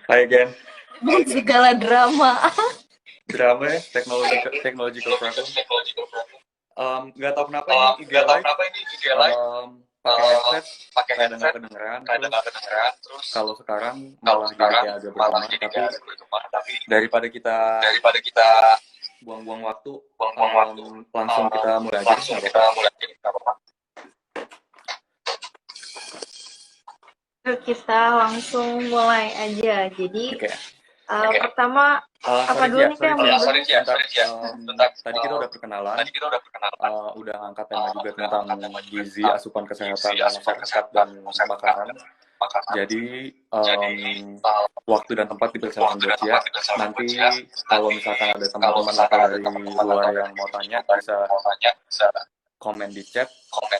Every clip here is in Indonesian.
Hai again. Dan segala drama. Drama ya, technological problem. Nggak tahu kenapa ini IG Live pakai headset rada nggak kedengeran. Terus kalau sekarang malah jadi kayak agak bergema. Tapi daripada kita buang-buang waktu, langsung kita mulai aja. Kita langsung mulai aja. Jadi Oke. pertama apa dulu nih yang tadi kita udah perkenalan, udah angkat tema juga tentang gizi, asupan kesehatan masyarakat dan makanan. Jadi waktu dan tempat dipersilakan buat Cia. Nanti kalau misalkan ada teman-teman atau dari luar yang mau tanya bisa komen di chat.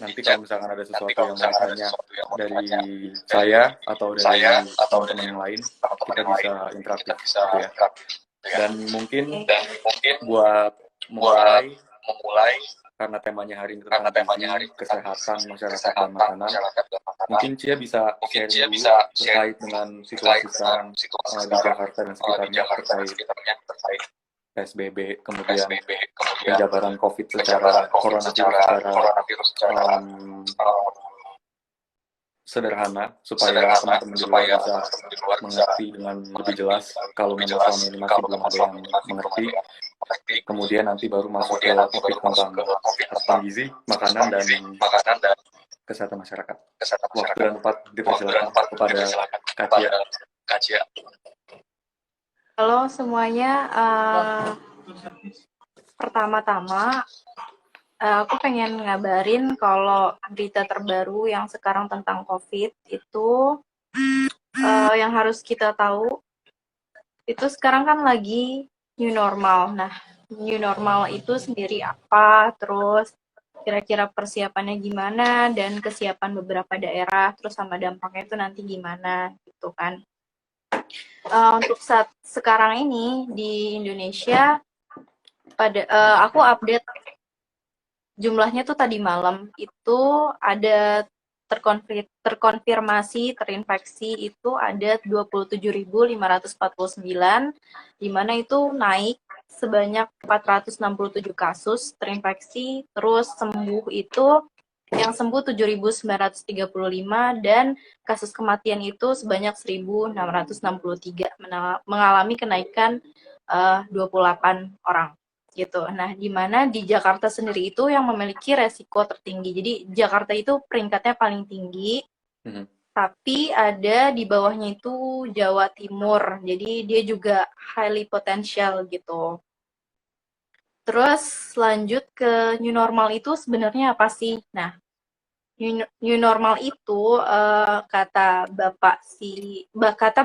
Nanti kalau misalkan ada sesuatu yang mau tanya dari saya atau dari teman-teman yang lain, kita bisa interaktif gitu ya. Dan mungkin buat memulai karena temanya hari ini tentang kesehatan masyarakat dan makanan, mungkin Cia bisa share dulu terkait dengan situasi sekarang di Jakarta dan sekitarnya terkait PSBB, kemudian penjabaran COVID secara coronavirus secara sederhana supaya teman-teman di luar bisa mengerti dengan lebih jelas. Kalau memang selama ini masih belum ada yang mengerti, kemudian nanti baru masuk ke topik tentang asupan gizi, makanan dan kesehatan masyarakat. Waktu dan tempat dipersilakan kepada Kacia. Halo semuanya, pertama-tama aku pengen ngabarin kalau berita terbaru yang sekarang tentang COVID itu yang harus kita tahu itu sekarang kan lagi new normal. Nah, new normal itu sendiri apa, terus kira-kira persiapannya gimana, dan kesiapan beberapa daerah, terus sama dampaknya itu nanti gimana gitu kan. Untuk saat sekarang ini di Indonesia aku update jumlahnya tuh tadi malam itu ada terkonfirmasi terinfeksi itu ada 27.549, di mana itu naik sebanyak 467 kasus terinfeksi, terus sembuh itu yang sembuh 7.935 dan kasus kematian itu sebanyak 1.663, mengalami kenaikan 28 orang gitu. Nah, di mana di Jakarta sendiri itu yang memiliki resiko tertinggi. Jadi Jakarta itu peringkatnya paling tinggi, tapi ada di bawahnya itu Jawa Timur. Jadi dia juga highly potential gitu. Terus lanjut ke new normal itu sebenarnya apa sih? Nah, new normal itu kata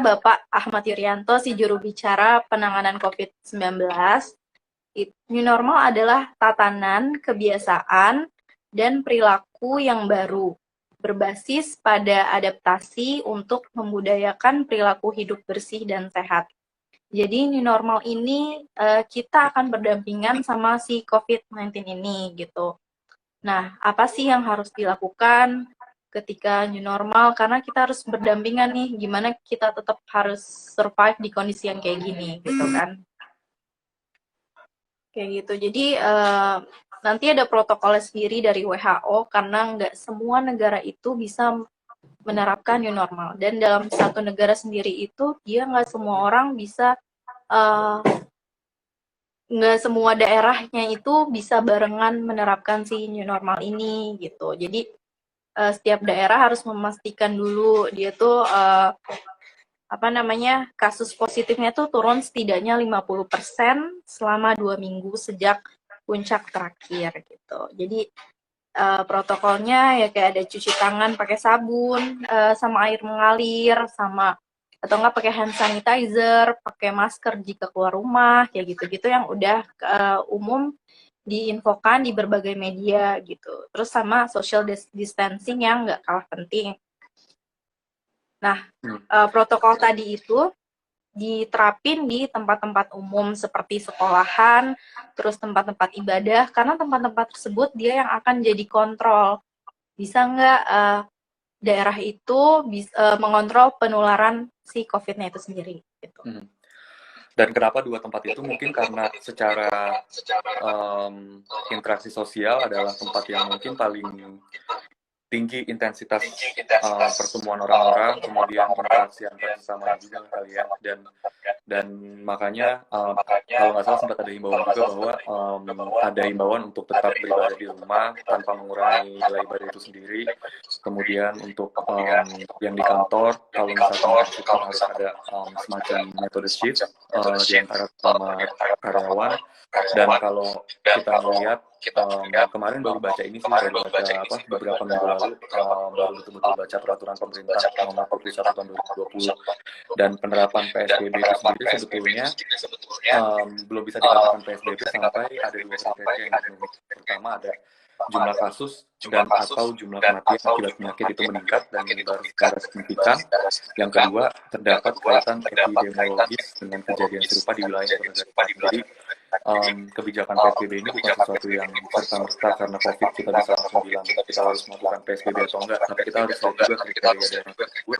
Bapak Ahmad Yuryanto, si juru bicara penanganan COVID-19, new normal adalah tatanan, kebiasaan, dan perilaku yang baru berbasis pada adaptasi untuk membudayakan perilaku hidup bersih dan sehat. Jadi new normal ini kita akan berdampingan sama si COVID-19 ini gitu. Nah, apa sih yang harus dilakukan ketika new normal? Karena kita harus berdampingan nih, gimana kita tetap harus survive di kondisi yang kayak gini, gitu kan. Kayak gitu. Jadi, nanti ada protokolnya sendiri dari WHO, karena nggak semua negara itu bisa menerapkan new normal. Dan dalam satu negara sendiri itu, dia nggak semua orang bisa nggak semua daerahnya itu bisa barengan menerapkan si new normal ini gitu. Jadi setiap daerah harus memastikan dulu dia tuh kasus positifnya tuh turun setidaknya 50% selama 2 minggu sejak puncak terakhir gitu. Jadi protokolnya ya kayak ada cuci tangan pakai sabun sama air mengalir, sama atau enggak pakai hand sanitizer, pakai masker jika keluar rumah, kayak gitu-gitu yang udah umum diinfokan di berbagai media gitu. Terus sama social distancing yang nggak kalah penting. Nah, protokol tadi itu diterapin di tempat-tempat umum seperti sekolahan, terus tempat-tempat ibadah, karena tempat-tempat tersebut dia yang akan jadi kontrol. Bisa nggak daerah itu bisa mengontrol penularan si COVID-nya itu sendiri. Gitu. Dan kenapa 2 tempat itu? Mungkin karena secara interaksi sosial adalah tempat yang mungkin paling tinggi intensitas pertemuan orang-orang, kemudian interaksi antar sesama juga kali ya, dan makanya kalau nggak salah sempat ada himbauan juga bahwa ada himbauan untuk tetap beribadah di rumah tanpa mengurangi nilai ibadah itu sendiri. Kemudian untuk yang di kantor, kalau misalkan harus ada semacam metode shift di antara sama karyawan. Dan kalau kita melihat kemarin baru baca ini sih, baru baca beberapa minggu lalu, baru betul-betul baca peraturan pemerintah nomor 21 tahun 2020, dan penerapan PSBB itu sendiri sebetulnya belum bisa dikatakan PSBB sampai ada 2 kriteria yang dipenuhi. Pertama, ada jumlah kasus dan atau jumlah kematian akibat penyakit itu meningkat dan menyebar secara signifikan. Yang kedua, terdapat kaitan epidemiologis dengan kejadian serupa di wilayah negara. Jadi kebijakan PSBB ini bukan sesuatu yang serta-merta karena COVID kita bisa langsung bilang kita harus melakukan PSBB atau enggak, tapi kita harus lihat juga kriteria daerah tersebut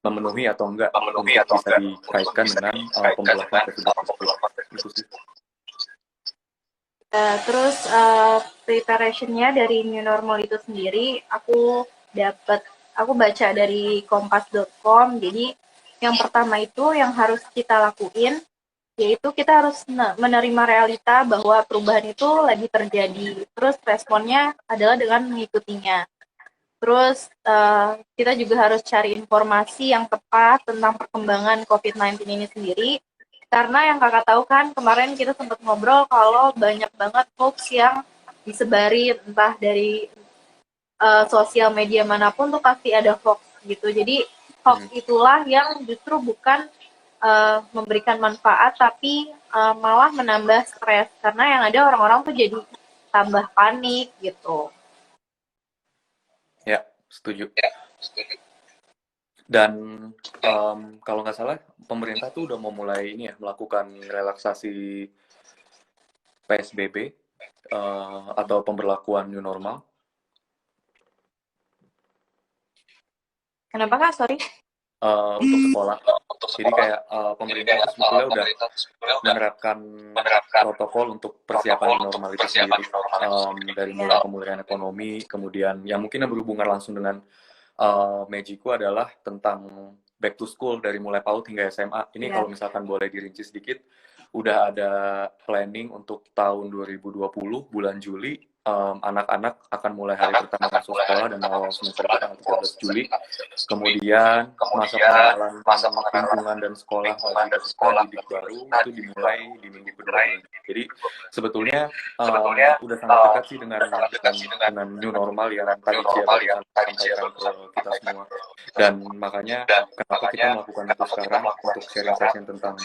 memenuhi atau enggak untuk bisa dikaitkan dengan pemberlakuan PSBB itu sih. Terus preparationnya dari new normal itu sendiri aku baca dari kompas.com. Jadi yang pertama itu yang harus kita lakuin yaitu kita harus menerima realita bahwa perubahan itu lagi terjadi. Terus responnya adalah dengan mengikutinya. Terus kita juga harus cari informasi yang tepat tentang perkembangan COVID-19 ini sendiri. Karena yang kakak tahu kan, kemarin kita sempat ngobrol kalau banyak banget hoax yang disebarin, entah dari sosial media manapun tuh pasti ada hoax gitu. Jadi hoax itulah yang justru bukan memberikan manfaat, tapi malah menambah stres. Karena yang ada orang-orang tuh jadi tambah panik gitu. Ya, setuju. Dan kalau nggak salah pemerintah tuh udah mau mulai ini ya, melakukan relaksasi PSBB atau pemberlakuan new normal. Kenapa Kak? Sorry. Untuk sekolah. Jadi kayak pemerintah itu sebetulnya udah menerapkan protokol untuk persiapan normal itu sendiri, dari mulai pemulihan ekonomi, kemudian yang mungkin yang berhubungan langsung dengan Magiku adalah tentang back to school dari mulai PAUD hingga SMA. Ini kalau misalkan boleh dirinci sedikit, udah ada planning untuk tahun 2020 bulan Juli, anak-anak akan mulai hari pertama masuk sekolah dan awal semester tanggal 13 Juli. Kemudian masa pengenalan lingkungan dan sekolah bagi peserta didik baru itu dimulai di minggu kedua. Jadi sebetulnya udah sangat dekat sih dengan new normal yang tadi Cia barusan sampaikan ke kita semua. Dan makanya kenapa kita melakukan itu sekarang untuk sharing session tentang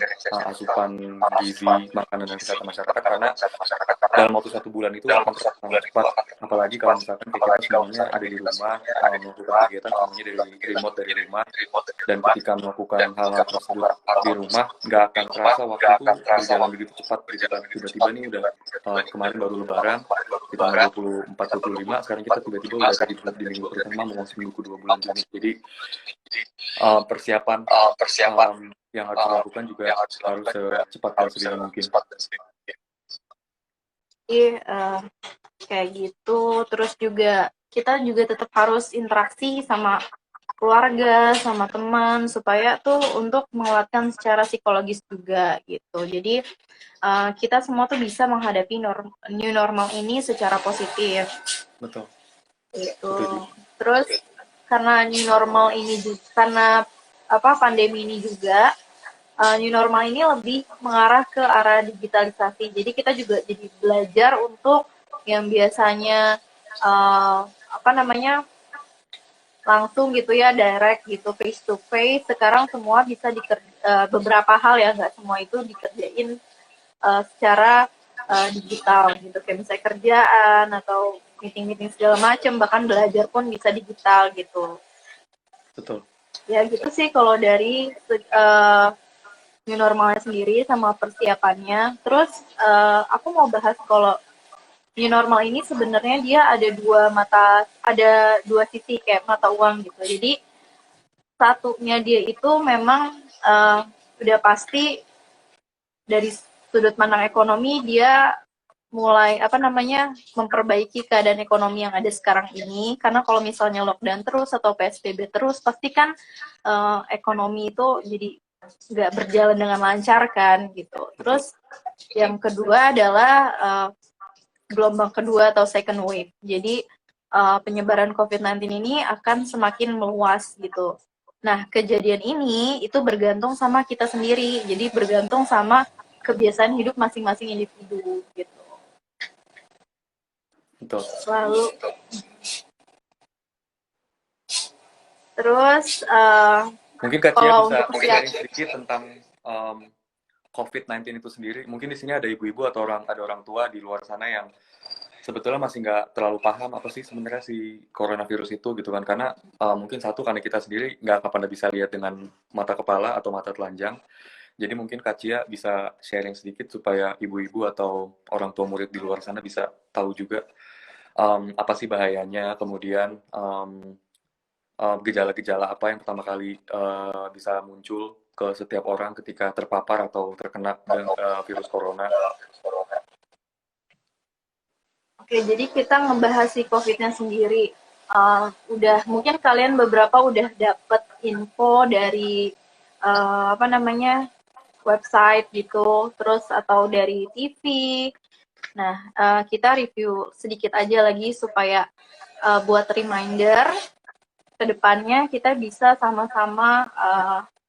asupan gizi, makanan dan kesehatan masyarakat, karena dalam waktu 1 bulan itu akan sangat cepat, apalagi kalau misalkan kita semuanya ada di rumah, melakukan kegiatan semuanya dari rumah, dan ketika melakukan hal-hal tersebut di rumah, nggak akan terasa waktu itu berjalan begitu cepat gitu kan. Tiba-tiba nih udah kemarin baru lebaran di tanggal 24-25, sekarang kita tiba-tiba udah di minggu pertama mau masuk minggu kedua bulan Juni. Jadi persiapan yang harus dilakukan juga harus secepat dan sedini mungkin. Kayak gitu. Terus juga kita juga tetap harus interaksi sama keluarga, sama teman, supaya tuh untuk menguatkan secara psikologis juga gitu. Jadi kita semua tuh bisa menghadapi new normal ini secara positif. Betul. Gitu. Terus karena new normal ini juga, karena pandemi ini juga, new normal ini lebih mengarah ke arah digitalisasi. Jadi kita juga jadi belajar untuk yang biasanya langsung gitu ya, direct gitu, face to face. Sekarang semua bisa beberapa hal ya, nggak semua itu dikerjain secara digital gitu, kayak misalnya kerjaan atau meeting segala macam, bahkan belajar pun bisa digital gitu. Betul. Ya gitu sih kalau dari new normalnya sendiri sama persiapannya. Terus aku mau bahas kalau new normal ini sebenarnya dia ada dua sisi kayak mata uang gitu. Jadi satunya dia itu memang udah pasti dari sudut pandang ekonomi dia mulai memperbaiki keadaan ekonomi yang ada sekarang ini, karena kalau misalnya lockdown terus atau PSBB terus pasti kan ekonomi itu jadi nggak berjalan dengan lancar kan gitu. Terus yang kedua adalah gelombang kedua atau second wave. Jadi penyebaran COVID-19 ini akan semakin meluas gitu. Nah, kejadian ini itu bergantung sama kita sendiri. Jadi bergantung sama kebiasaan hidup masing-masing individu gitu. Betul. Lalu terus mungkin Kak Cia bisa sharing sedikit tentang COVID-19 itu sendiri. Mungkin di sini ada ibu-ibu atau ada orang tua di luar sana yang sebetulnya masih nggak terlalu paham apa sih sebenarnya si coronavirus itu gitu kan. Karena mungkin karena kita sendiri nggak akan pada bisa lihat dengan mata kepala atau mata telanjang. Jadi mungkin Kak Cia bisa sharing sedikit supaya ibu-ibu atau orang tua murid di luar sana bisa tahu juga apa sih bahayanya, kemudian gejala-gejala apa yang pertama kali bisa muncul ke setiap orang ketika terpapar atau terkena virus corona. Oke, jadi kita ngebahas si COVID-nya sendiri. Mungkin kalian beberapa udah dapet info dari website gitu, terus atau dari TV. Nah, kita review sedikit aja lagi supaya buat reminder kedepannya kita bisa sama-sama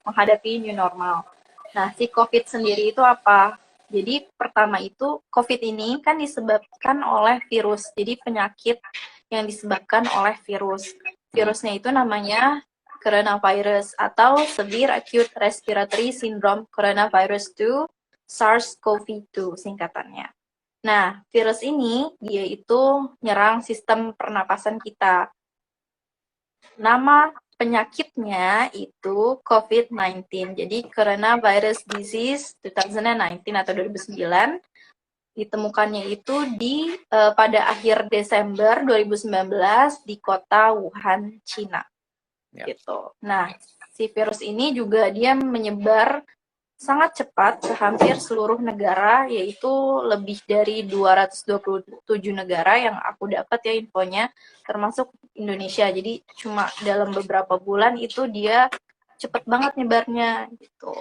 menghadapi new normal. Nah, si COVID sendiri itu apa? Jadi pertama itu COVID ini kan disebabkan oleh virus. Jadi penyakit yang disebabkan oleh virus. Virusnya itu namanya coronavirus atau Severe Acute Respiratory Syndrome Coronavirus 2 SARS-CoV-2 singkatannya. Nah, virus ini dia itu nyerang sistem pernapasan kita. Nama penyakitnya itu COVID-19. Jadi Coronavirus Disease 2019 atau 2009 ditemukannya itu pada akhir Desember 2019 di kota Wuhan, Cina. Gitu. Nah, si virus ini juga dia menyebar sangat cepat ke hampir seluruh negara, yaitu lebih dari 227 negara yang aku dapat ya infonya, termasuk Indonesia. Jadi cuma dalam beberapa bulan itu dia cepet banget nyebarnya gitu.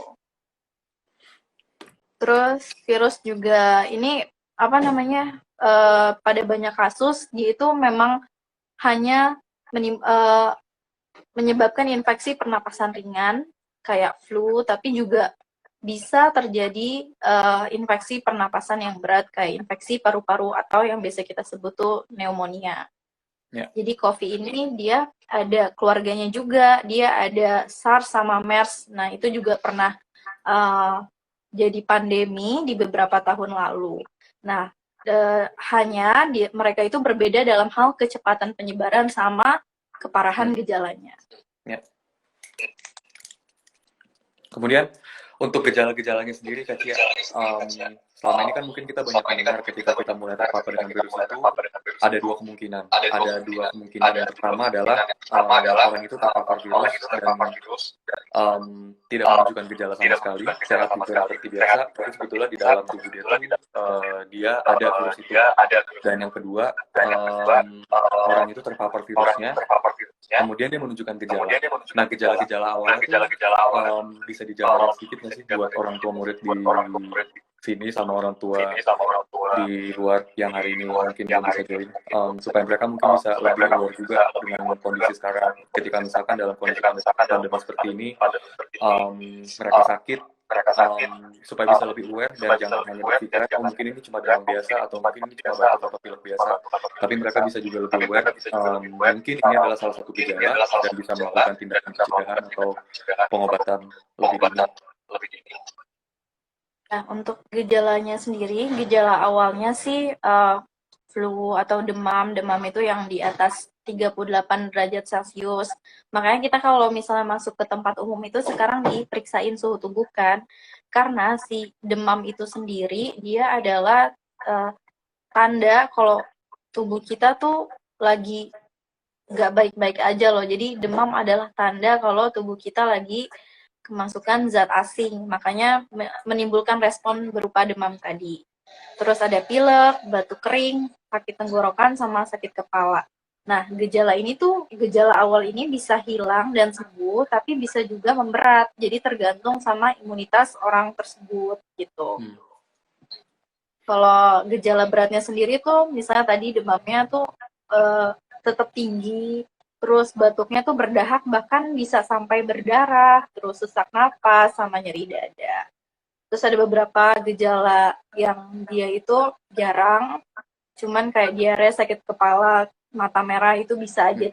Terus virus juga ini pada banyak kasus dia itu memang hanya menyebabkan infeksi pernapasan ringan kayak flu, tapi juga bisa terjadi infeksi pernapasan yang berat kayak infeksi paru-paru atau yang biasa kita sebut tuh pneumonia. Yeah. Jadi COVID ini dia ada keluarganya juga, dia ada SARS sama MERS. Nah, itu juga pernah jadi pandemi di beberapa tahun lalu. Nah, hanya mereka itu berbeda dalam hal kecepatan penyebaran sama keparahan gejalanya. Yeah. Kemudian untuk gejala-gejalanya sendiri, Kak Cia, selama ini kan mungkin kita banyak mendengar ketika kita mulai terpapar dengan virus itu, ada dua kemungkinan. Ada dua kemungkinan. Yang pertama adalah orang itu terpapar virus dan tidak menunjukkan gejala sama sekali, sehat juga seperti biasa, tapi sebetulnya di dalam tubuh dia itu dia ada virus itu. Dan yang kedua, orang itu terpapar virusnya, kemudian dia menunjukkan gejala. Nah, gejala-gejala awalnya itu bisa dijabarin sedikit nggak sih buat orang tua murid di sini sama orang tua di luar yang hari ini mungkin belum bisa join, supaya mereka mungkin bisa lebih aware juga dengan kondisi sekarang. Ketika misalkan dalam kondisi pandemi seperti ini, mereka sakit, supaya bisa lebih aware dan jangan hanya berpikir mungkin ini cuma demam biasa atau mungkin ini cuma batuk atau pilek biasa, tapi mereka bisa juga lebih aware mungkin ini adalah salah satu gejala dan bisa melakukan tindakan pencegahan atau pengobatan lebih dini. Nah, untuk gejalanya sendiri, gejala awalnya sih flu atau demam itu yang di atas 38 derajat Celcius. Makanya kita kalau misalnya masuk ke tempat umum itu sekarang diperiksain suhu tubuh kan. Karena si demam itu sendiri dia adalah tanda kalau tubuh kita tuh lagi nggak baik-baik aja loh. Jadi demam adalah tanda kalau tubuh kita lagi kemasukan zat asing, makanya menimbulkan respon berupa demam tadi. Terus ada pilek, batuk kering, sakit tenggorokan, sama sakit kepala. Nah, gejala awal ini bisa hilang dan sembuh, tapi bisa juga memberat. Jadi tergantung sama imunitas orang tersebut gitu. Kalau gejala beratnya sendiri tuh, misalnya tadi demamnya tuh tetap tinggi, terus batuknya tuh berdahak, bahkan bisa sampai berdarah, terus sesak napas, sama nyeri dada. Terus ada beberapa gejala yang dia itu jarang, cuman kayak diare, sakit kepala, mata merah itu bisa aja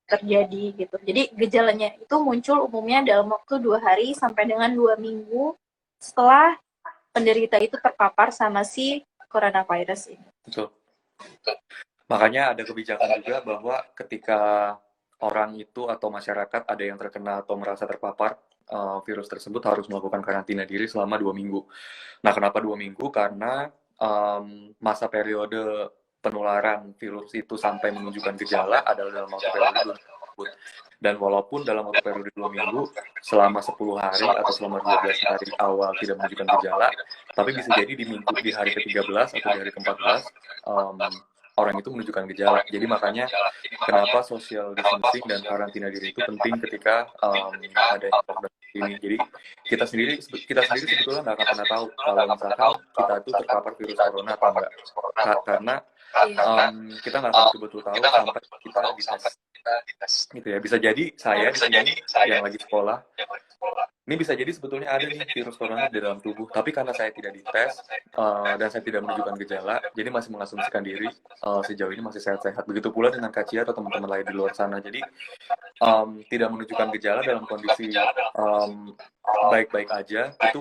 terjadi gitu. Jadi gejalanya itu muncul umumnya dalam waktu 2 hari sampai dengan 2 minggu setelah penderita itu terpapar sama si coronavirus ini. Betul. Makanya ada kebijakan juga bahwa ketika orang itu atau masyarakat ada yang terkena atau merasa terpapar virus tersebut harus melakukan karantina diri selama 2 minggu. Nah, kenapa 2 minggu? Karena masa periode penularan virus itu sampai menunjukkan gejala adalah dalam waktu periode 2 minggu. Dan walaupun dalam waktu periode 2 minggu, selama 10 hari atau selama 12 hari awal tidak menunjukkan gejala, tapi bisa jadi di hari ke-13 atau di hari ke-14, orang itu menunjukkan gejala. Jadi makanya kenapa social distancing dan karantina diri itu penting ketika ada lockdown ini. Jadi kita sendiri sebetulnya nggak akan pernah tahu kalau misalkan kita itu terpapar virus corona atau enggak. Karena kita nggak akan betul-betul tahu sampai kita dites. Gitu ya. Bisa jadi saya di sini yang lagi sekolah, ini bisa jadi sebetulnya ada nih virus corona di dalam tubuh, tapi karena saya tidak dites dan saya tidak menunjukkan gejala, jadi masih mengasumsikan diri sejauh ini masih sehat-sehat. Begitu pula dengan Kacia atau teman-teman lain di luar sana. Jadi tidak menunjukkan gejala dalam kondisi baik-baik aja itu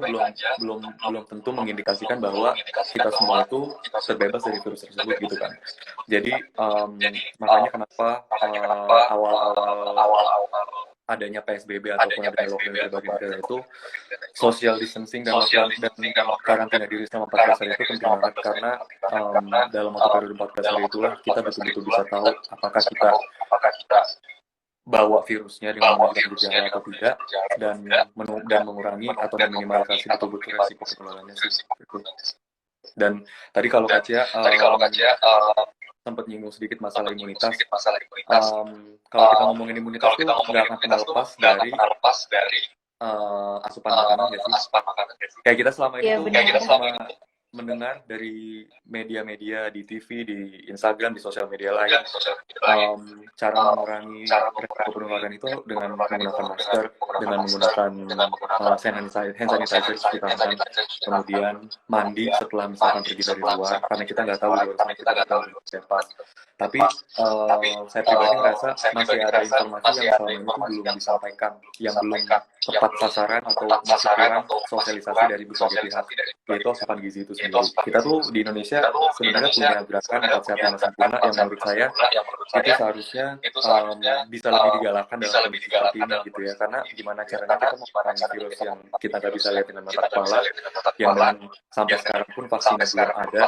belum tentu mengindikasikan bahwa kita semua itu terbebas dari virus tersebut gitu kan. Jadi makanya kenapa awal-awal adanya PSBB ataupun adanya lockdown di berbagai negara itu social distancing dan karantina diri selama 14 hari itu penting banget karena dalam waktu periode 14 hari itulah kita betul-betul bisa tahu apakah kita bawa virusnya dengan menunjukkan gejala atau tidak dan mengurangi atau meminimalisasi betul-betul resiko penularannya sih. Dan tadi kalau Kacia sempat nyinggung sedikit masalah imunitas. Kalau kita ngomongin imunitas tuh nggak akan pernah lepas dari asupan makanan ya sih. Kayak kita selama ini tuh mendengar dari media-media di TV, di Instagram, di sosial media lain, cara mengurangi resiko penularan itu dengan menggunakan masker, dengan menggunakan hand sanitizer cuci tangan, kemudian mandi setelah misalkan pergi dari luar, karena kita nggak tahu di luar sana kita nggak tahu siapa. Tapi saya pribadi ngerasa masih ada informasi yang selama ini tuh belum disampaikan, yang belum tepat sasaran atau masih kurang sosialisasi dari berbagai pihak, yaitu asupan gizi itu sendiri. Kita tuh di Indonesia sebenarnya punya gerakan 4 sehat 5 sempurna yang menurut saya itu seharusnya bisa lebih digalakkan dalam kondisi seperti ini gitu ya, karena gimana caranya kita memerangi virus yang kita nggak bisa lihat dengan mata kepala, yang dengan sampai sekarang pun vaksinnya belum ada,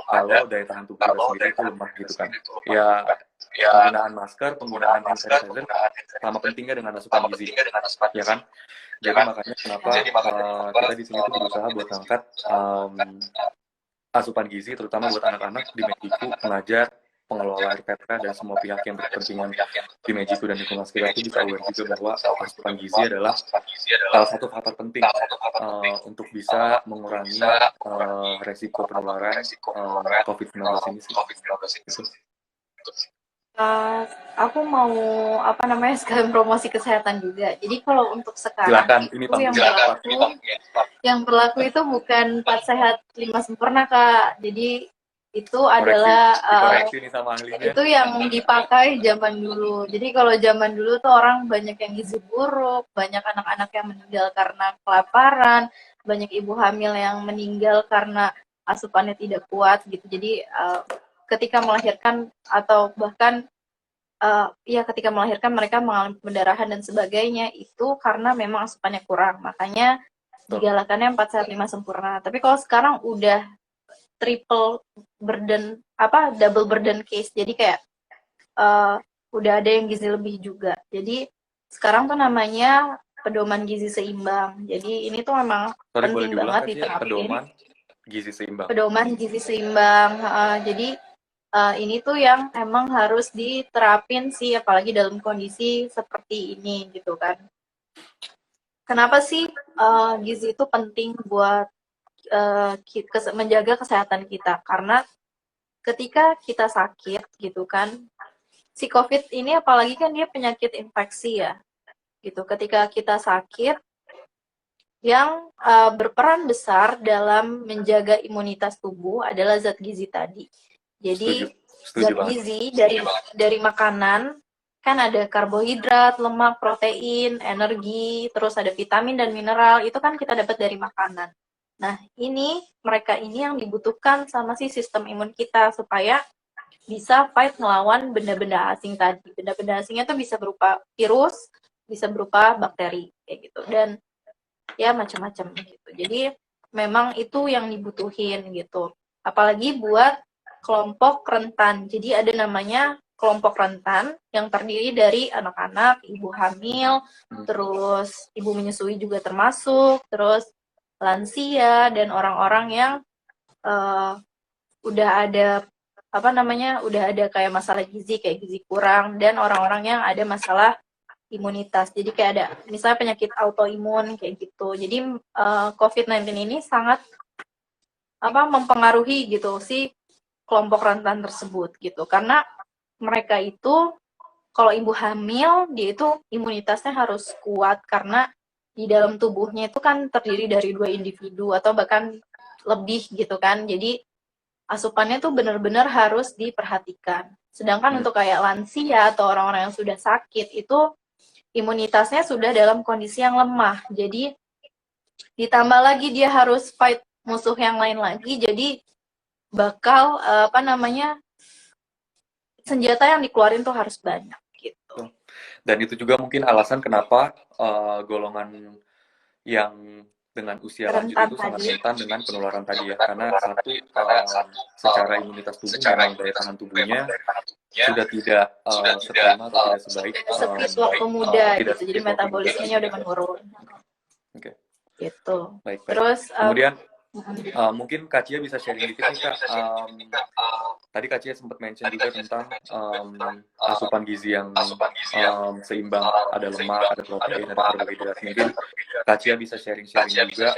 kalau daya tahan tubuh kita sendiri itu lemah gitu kan. Ya penggunaan masker, penggunaan hand sanitizer sama pentingnya dengan asupan gizi, ya kan? Jadi makanya kenapa kita di sini tuh berusaha buat angkat asupan gizi, terutama buat anak-anak di Mejiku, pengajar, pengelola RPTRA, dan semua pihak yang berkepentingan di Mejiku dan lingkungan sekitar itu bisa aware juga bahwa asupan gizi adalah salah satu faktor penting untuk bisa mengurangi resiko penularan COVID-19 ini sih. Aku mau sekalian promosi kesehatan juga. Jadi kalau untuk sekarang silakan, ini yang berlaku itu bukan 4 sehat 5 sempurna Kak. Jadi itu adalah itu yang dipakai zaman dulu. Jadi kalau zaman dulu tuh orang banyak yang gizi buruk, banyak anak-anak yang meninggal karena kelaparan, banyak ibu hamil yang meninggal karena asupannya tidak kuat gitu. Jadi ketika melahirkan atau bahkan ketika melahirkan mereka mengalami pendarahan dan sebagainya itu karena memang asupannya kurang. Makanya digalakannya 4 sehat 5 sempurna. Tapi kalau sekarang udah triple burden, double burden case. Jadi kayak udah ada yang gizi lebih juga. Jadi sekarang tuh namanya pedoman gizi seimbang. Jadi ini tuh memang penting banget diterapin. Pedoman gizi seimbang. Pedoman gizi seimbang. Jadi ini tuh yang emang harus diterapin sih, apalagi dalam kondisi seperti ini gitu kan. Kenapa sih gizi itu penting buat menjaga kesehatan kita? Karena ketika kita sakit gitu kan, si COVID ini apalagi kan dia penyakit infeksi ya, gitu. Ketika kita sakit, yang berperan besar dalam menjaga imunitas tubuh adalah zat gizi tadi. Jadi zat gizi dari makanan kan ada karbohidrat, lemak, protein, energi, terus ada vitamin dan mineral, itu kan kita dapat dari makanan. Nah, mereka ini yang dibutuhkan sama si sistem imun kita supaya bisa fight melawan benda-benda asing tadi. Benda-benda asingnya tuh bisa berupa virus, bisa berupa bakteri kayak gitu, dan ya macam-macam gitu. Jadi memang itu yang dibutuhin gitu. Apalagi buat kelompok rentan. Jadi ada namanya kelompok rentan yang terdiri dari anak-anak, ibu hamil, terus ibu menyusui juga termasuk, terus lansia dan orang-orang yang udah ada udah ada kayak masalah gizi, kayak gizi kurang, dan orang-orang yang ada masalah imunitas. Jadi kayak ada misalnya penyakit autoimun kayak gitu. Jadi COVID-19 ini sangat mempengaruhi gitu si kelompok rentan tersebut gitu. Karena mereka itu kalau ibu hamil, dia itu imunitasnya harus kuat karena di dalam tubuhnya itu kan terdiri dari 2 individu atau bahkan lebih gitu kan. Jadi asupannya tuh benar-benar harus diperhatikan. Sedangkan untuk kayak lansia atau orang-orang yang sudah sakit itu imunitasnya sudah dalam kondisi yang lemah. Jadi ditambah lagi dia harus fight musuh yang lain lagi. Jadi bakal senjata yang dikeluarin tuh harus banyak gitu. Dan itu juga mungkin alasan kenapa golongan yang dengan usia lanjut itu sangat rentan dengan penularan tadi ya, karena satu secara imunitas tubuh memang daya tahan tubuhnya sudah tidak seprima atau tidak sebaik seperti waktu muda gitu, jadi metabolismenya udah menurun. Oke. Gitu. Baik. Terus kemudian mungkin Kak Cia bisa sharing dikit nih Kak. Tadi Kak Cia sempat mention juga tentang asupan gizi yang seimbang, ada lemak, ada protein, ada karbohidrat. Mungkin Kak Cia bisa sharing-sharing juga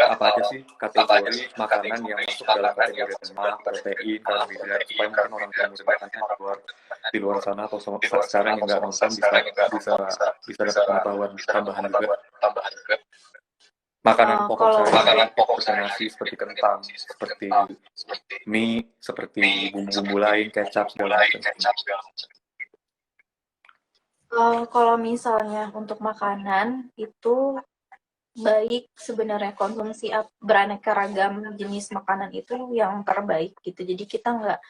apa aja sih kategori makanan yang masuk dalam kategori lemak, protein, karbohidrat, supaya mungkin orang tua muda makannya di luar sana atau sekarang yang nggak nonton bisa dapat pengetahuan tambahan juga. Makanan pokok seperti nasi, seperti kentang, seperti mie, seperti bumbu-bumbu lain, kecap segala macam. Kalau misalnya untuk makanan itu baik sebenarnya konsumsi beraneka ragam jenis makanan itu yang terbaik gitu. Jadi kita nggak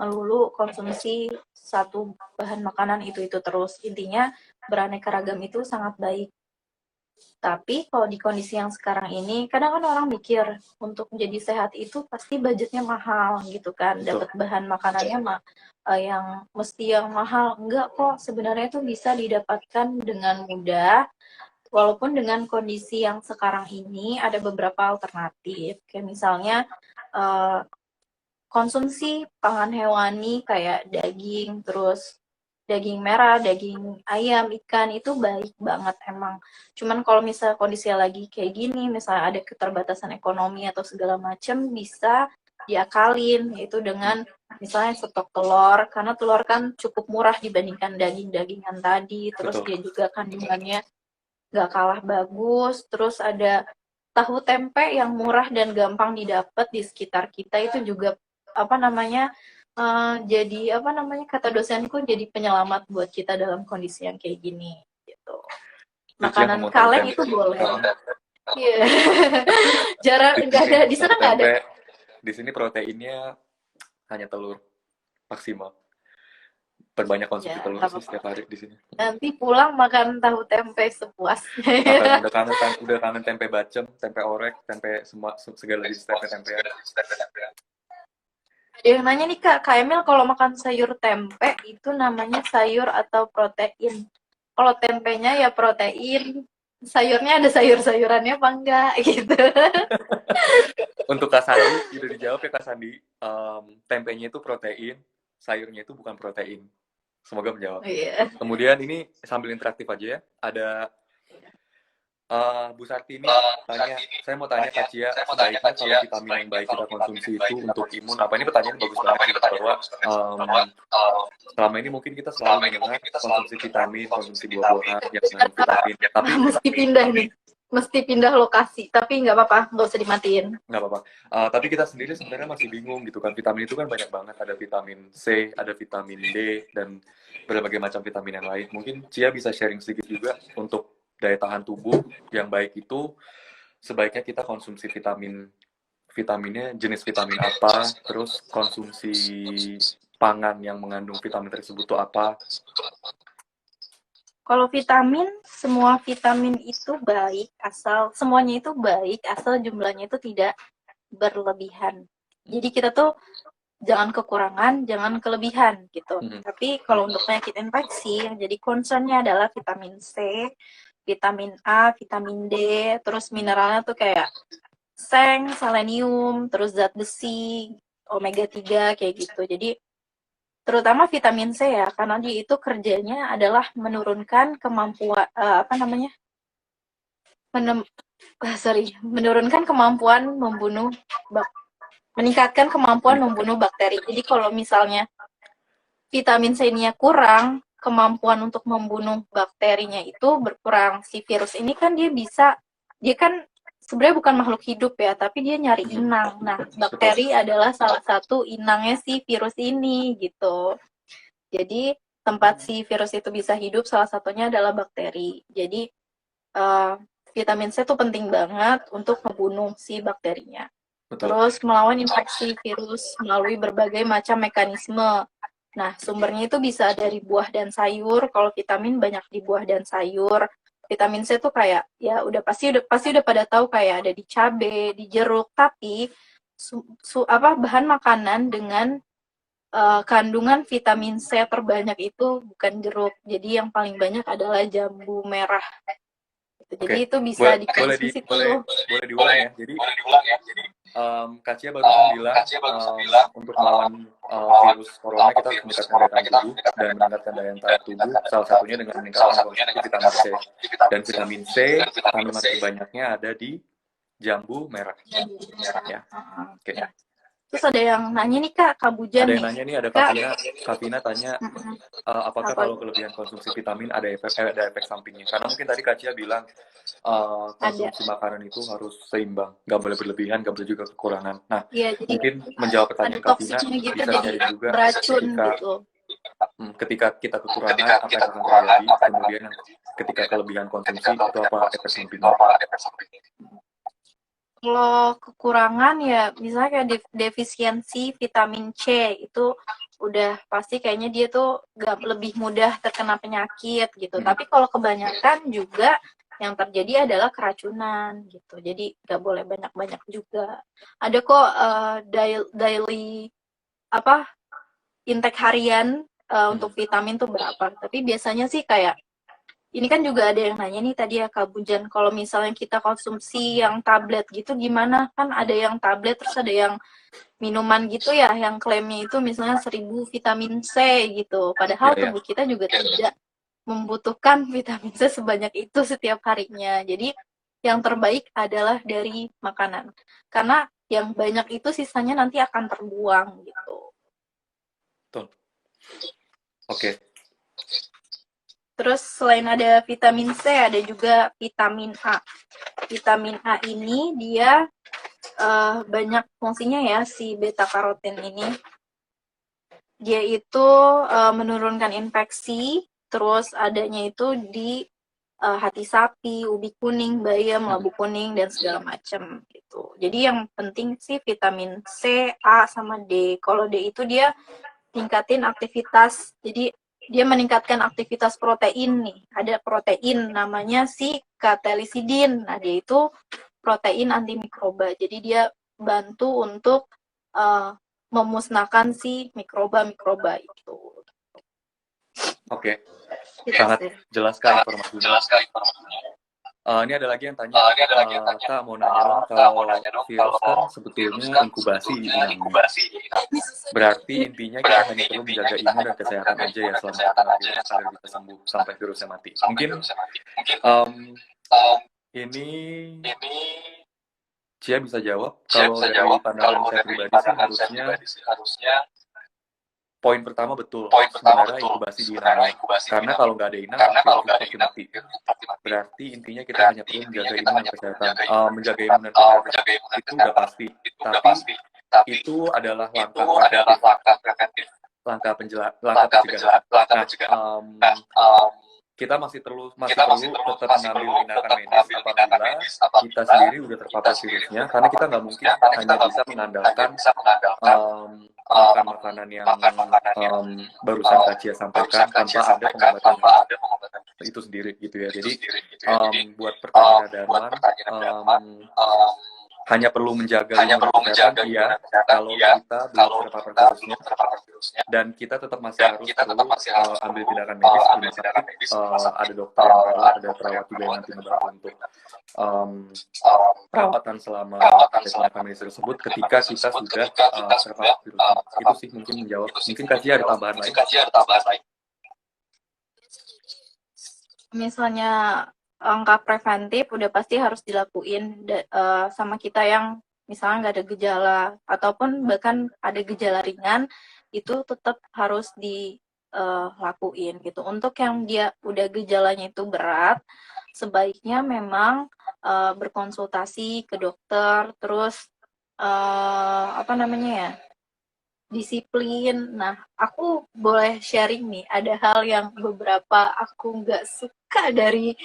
melulu konsumsi satu bahan makanan itu terus. Intinya beraneka ragam itu sangat baik. Tapi kalau di kondisi yang sekarang ini, kadang kan orang mikir untuk menjadi sehat itu pasti budgetnya mahal gitu kan, dapat bahan makanannya yang mesti yang mahal. Enggak kok, sebenarnya itu bisa didapatkan dengan mudah. Walaupun dengan kondisi yang sekarang ini ada beberapa alternatif, kayak misalnya konsumsi pangan hewani kayak daging, terus daging merah, daging ayam, ikan itu baik banget emang. Cuman kalau misalnya kondisinya lagi kayak gini, misalnya ada keterbatasan ekonomi atau segala macam, bisa diakalin, yaitu dengan misalnya stok telur, karena telur kan cukup murah dibandingkan daging-dagingan tadi, terus dia juga kandungannya nggak kalah bagus, terus ada tahu tempe yang murah dan gampang didapat di sekitar kita itu juga jadi kata dosenku jadi penyelamat buat kita dalam kondisi yang kayak gini gitu. Makanan kaleng itu boleh. Iya. Jarang nggak ada di sana, nggak ada. Di sini proteinnya hanya telur maksimal. perbanyak konsumsi Ya, telur nggak sih apa-apa. setiap hari di sini. Nanti pulang makan tahu tempe Makan sepuasnya. udah kangen tempe bacem, tempe orek, tempe semua segala jenis tempe-tempean. Ada yang nanya nih Kak Emil kalau makan sayur tempe itu namanya sayur atau protein? Kalau tempenya ya protein, sayurnya ada sayur-sayurannya apa enggak gitu. Untuk Kak Sandi, udah dijawab ya Kak Sandi. Tempenya itu protein, sayurnya itu bukan protein. Semoga menjawab. Iya. Kemudian ini sambil interaktif aja ya. Ada Bu Sarti ini tanya, saya mau tanya Kak Cia, sebaiknya kalau vitamin yang baik kita konsumsi itu untuk imun apa? Ini pertanyaan bagus banget sih, bahwa selama ini mungkin kita selalu mendengar konsumsi vitamin, konsumsi buah-buahan yang mengandung vitamin. Tapi Mesti pindah nih. Mesti pindah lokasi, tapi nggak apa-apa, nggak usah dimatiin. nggak apa-apa. Tapi kita sendiri sebenarnya masih bingung gitu kan. Vitamin itu kan banyak banget. Ada vitamin C, ada vitamin D, dan berbagai macam vitamin yang lain. Mungkin Cia bisa sharing sedikit juga untuk daya tahan tubuh yang baik itu sebaiknya kita konsumsi vitaminnya jenis vitamin apa, terus konsumsi pangan yang mengandung vitamin tersebut itu apa. Kalau vitamin, semua vitamin itu baik semuanya itu baik asal jumlahnya itu tidak berlebihan. Jadi kita tuh jangan kekurangan, jangan kelebihan gitu. Tapi kalau untuk penyakit infeksi yang jadi concernnya adalah vitamin C, vitamin A, vitamin D, terus mineralnya tuh kayak seng, selenium, terus zat besi, omega 3 kayak gitu. Jadi terutama vitamin C ya, karena dia itu kerjanya adalah menurunkan kemampuan menurunkan kemampuan meningkatkan kemampuan membunuh bakteri. Jadi kalau misalnya vitamin C-nya kurang, kemampuan untuk membunuh bakterinya itu berkurang. Si virus ini kan dia kan sebenarnya bukan makhluk hidup ya, tapi dia nyari inang. Nah, bakteri adalah salah satu inangnya si virus ini gitu. Jadi tempat si virus itu bisa hidup salah satunya adalah bakteri. Jadi vitamin C itu penting banget untuk membunuh si bakterinya. Betul. Terus melawan infeksi virus melalui berbagai macam mekanisme. Nah, sumbernya itu bisa dari buah dan sayur. Kalau vitamin banyak di buah dan sayur. Vitamin C tuh kayak ya pasti udah pada tahu kayak ada di cabe, di jeruk, tapi bahan makanan dengan kandungan vitamin C terbanyak itu bukan jeruk. Jadi yang paling banyak adalah jambu merah. Jadi itu bisa dikonsumsi tuh. Boleh diulang ya. Jadi Kak Cia barusan bilang untuk melawan virus corona kita harus meningkatkan daya tahan tubuh dan meningkatkan daya tahan tubuh salah satunya dengan meningkatkan konsumsi vitamin C. Dan vitamin C kandungan terbanyaknya ada di jambu merah. Ya. Oke. Terus ada yang nanya nih Kak Bujan ada nih. Yang nanya nih, ada Kak Vina tanya apakah kalau kelebihan konsumsi vitamin ada efek sampingnya? Karena mungkin tadi Kak Cia bilang konsumsi makanan itu harus seimbang, nggak boleh berlebihan, nggak boleh juga kekurangan. Nah, ya, jadi mungkin menjawab pertanyaan Kak Vina gitu, bisa sharing juga beracun gitu. Ketika kita kekurangan apa yang akan terjadi, kemudian ketika kelebihan konsumsi itu apa efek sampingnya? Kalau kekurangan ya misalnya kayak defisiensi vitamin C itu udah pasti kayaknya dia tuh lebih mudah terkena penyakit gitu. Tapi kalau kebanyakan juga yang terjadi adalah keracunan gitu. Jadi nggak boleh banyak-banyak juga. Ada kok daily intake harian untuk vitamin tuh berapa. Tapi biasanya sih kayak ini kan juga ada yang nanya nih tadi ya Kak Bujan, kalau misalnya kita konsumsi yang tablet gitu gimana? Kan ada yang tablet terus ada yang minuman gitu ya, yang klaimnya itu misalnya 1000 vitamin C gitu. Padahal tubuh kita juga tidak membutuhkan vitamin C sebanyak itu setiap harinya. Jadi yang terbaik adalah dari makanan. Karena yang banyak itu sisanya nanti akan terbuang gitu. Betul. Oke. Terus selain ada vitamin C, ada juga vitamin A. Vitamin A ini dia banyak fungsinya ya, si beta karoten ini. Dia itu menurunkan infeksi, terus adanya itu di hati sapi, ubi kuning, bayam, labu kuning, dan segala macam gitu. Jadi yang penting sih vitamin C, A, sama D. Kalau D itu dia tingkatin aktivitas, jadi dia meningkatkan aktivitas protein nih. Ada protein namanya si katelisidin. Nah, dia itu protein antimikroba. Jadi dia bantu untuk memusnahkan si mikroba-mikroba itu. Oke, sangat jelas sekali informasinya. Ini ada lagi yang tanya, Kak mau nanya dong, kalau virus kan sebetulnya inkubasi inangnya. Berarti intinya kita hanya perlu menjaga imun dan kesehatan aja ya selama terkena virus agar bisa sembuh sampai virusnya mati. Mungkin ini Cia bisa jawab. Kalau dari pandangan saya pribadi sih harusnya poin pertama betul, sebenarnya inkubasi di inangnya. Karena kalau nggak ada inang, virus itu mati. Berarti intinya kita hanya perlu menjaga imun dan kesehatan. Menjaga imun dan kesehatan itu udah pasti. Tapi itu adalah preventif, langkah pencegahan. Nah, kita masih perlu tetap mengambil tindakan medis apabila kita sendiri udah terpapar virusnya, karena kita nggak mungkin hanya bisa mengandalkan makan makanan yang barusan Kak Cia sampaikan tanpa ada pengobatan itu sendiri gitu ya. Jadi buat pertanyaan Darman, hanya perlu menjaga kesehatan ya kalau kita belum terpapar virusnya, dan kita tetap masih harus ambil tindakan medis di rumah sakit. Ada dokter yang rawat, ada perawat juga yang nanti membantu untuk perawatan selama tindakan medis tersebut ketika kita sudah terpapar virusnya. Itu sih mungkin menjawab. Mungkin Kak Cia ada tambahan lain? Misalnya langkah preventif udah pasti harus dilakuin sama kita yang misalnya nggak ada gejala ataupun bahkan ada gejala ringan, itu tetap harus dilakuin gitu. Untuk yang dia udah gejalanya itu berat, sebaiknya memang berkonsultasi ke dokter, terus disiplin. Nah, aku boleh sharing nih, ada hal yang beberapa aku nggak suka dari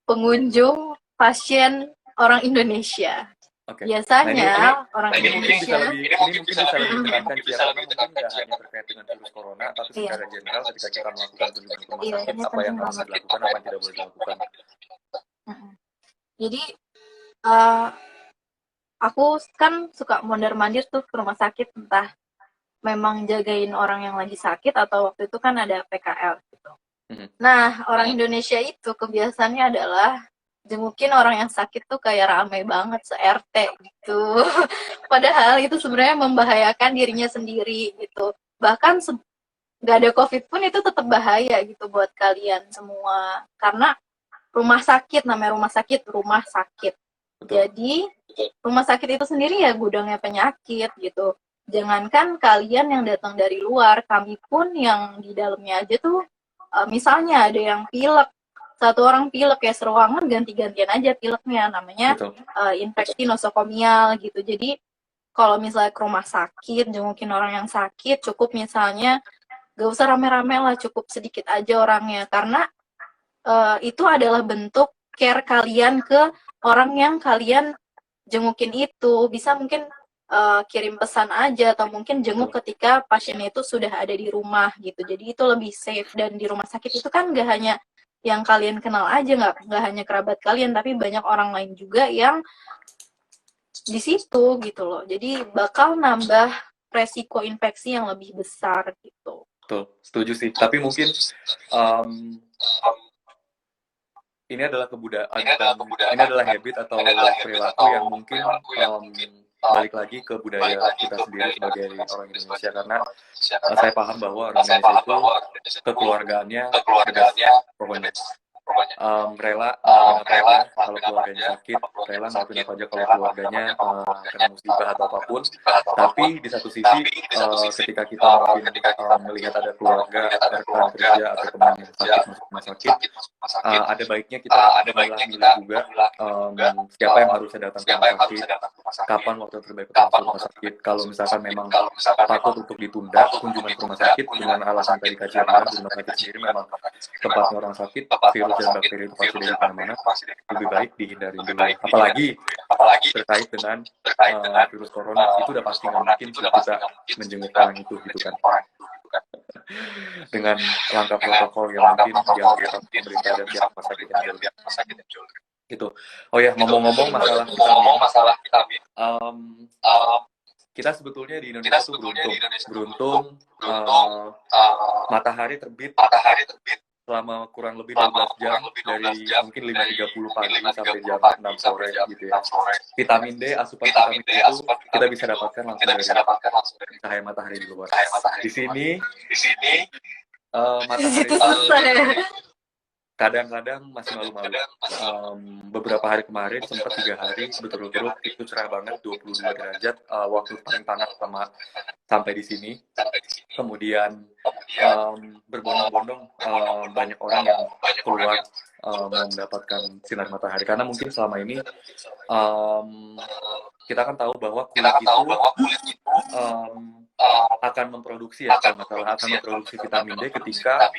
pengunjung pasien orang Indonesia. Okay. Biasanya orang Indonesia ini mungkin bisa lebih ditekankan karena mungkin nggak hanya terkait dengan virus corona, tapi secara general ketika kita melakukan kunjungan ke rumah sakit, apa yang harus dilakukan, apa yang tidak boleh dilakukan. Jadi aku kan suka mondar-mandir tuh ke rumah sakit, entah memang jagain orang yang lagi sakit atau waktu itu kan ada PKL gitu. Nah, orang Indonesia itu kebiasaannya adalah jengukin orang yang sakit tuh kayak rame banget se-RT gitu. Padahal itu sebenarnya membahayakan dirinya sendiri gitu. Bahkan nggak ada COVID pun itu tetap bahaya gitu buat kalian semua. Karena rumah sakit, namanya rumah sakit. Jadi rumah sakit itu sendiri ya gudangnya penyakit gitu. Jangankan kalian yang datang dari luar, kami pun yang di dalamnya aja tuh, misalnya ada yang pilek, satu orang pilek ya seruangan ganti-gantian aja pileknya, namanya infeksi nosokomial gitu. Jadi kalau misalnya ke rumah sakit, jengukin orang yang sakit, cukup misalnya gak usah rame-rame lah, cukup sedikit aja orangnya, karena itu adalah bentuk care kalian ke orang yang kalian jengukin itu. Bisa mungkin kirim pesan aja atau mungkin jenguk ketika pasiennya itu sudah ada di rumah gitu. Jadi itu lebih safe. Dan di rumah sakit itu kan gak hanya yang kalian kenal aja, nggak hanya kerabat kalian, tapi banyak orang lain juga yang di situ gitu loh. Jadi bakal nambah resiko infeksi yang lebih besar gitu. Betul, setuju sih. Tapi mungkin ini adalah kebudayaan, ini adalah habit atau perilaku yang mungkin balik lagi ke budaya kita sendiri sebagai orang Indonesia, karena saya paham bahwa orang Indonesia itu kekeluargaannya pokoknya rela kalau keluarganya sakit, rela ngelakuin apa aja kalau keluarganya kena musibah atau apapun. Tapi di satu sisi ketika kita mungkin melihat ada keluarga, rekan kerja atau teman yang sakit masuk rumah sakit, ada baiknya kita memilah juga siapa yang harusnya datang ke rumah sakit, kapan waktu yang terbaik untuk masuk rumah sakit. Kalau misalkan memang takut untuk ditunda kunjungan ke rumah sakit dengan alasan tadi kajian, di rumah sakit sendiri memang tempatnya orang sakit, virus dan bakteri itu pasti dari mana-mana, lebih baik dihindari dulu. Apalagi terkait dengan virus corona, itu udah pasti nggak mungkin kita menjenguk orang itu gitu kan. dengan langkah protokol yang mungkin dianjurkan pemerintah dan pihak rumah sakit yang juga. Gitu. Oh ya, ngomong-ngomong masalah vitamin, kita sebetulnya di Indonesia tuh beruntung matahari terbit selama kurang lebih 12 jam dari mungkin 5.30 pagi sampai jam 6 sore gitu ya. Vitamin D, asupan vitamin D itu kita bisa dapatkan langsung dari cahaya matahari di luar. Di sini matahari itu kadang-kadang masih malu-malu. Beberapa hari kemarin sempat 3 hari berturut-turut itu cerah banget 22 derajat, waktu paling panas sampai di sini. Kemudian berbondong-bondong banyak orang yang keluar mau mendapatkan sinar matahari karena mungkin selama ini kita kan tahu bahwa kulit itu akan memproduksi akan memproduksi vitamin D ketika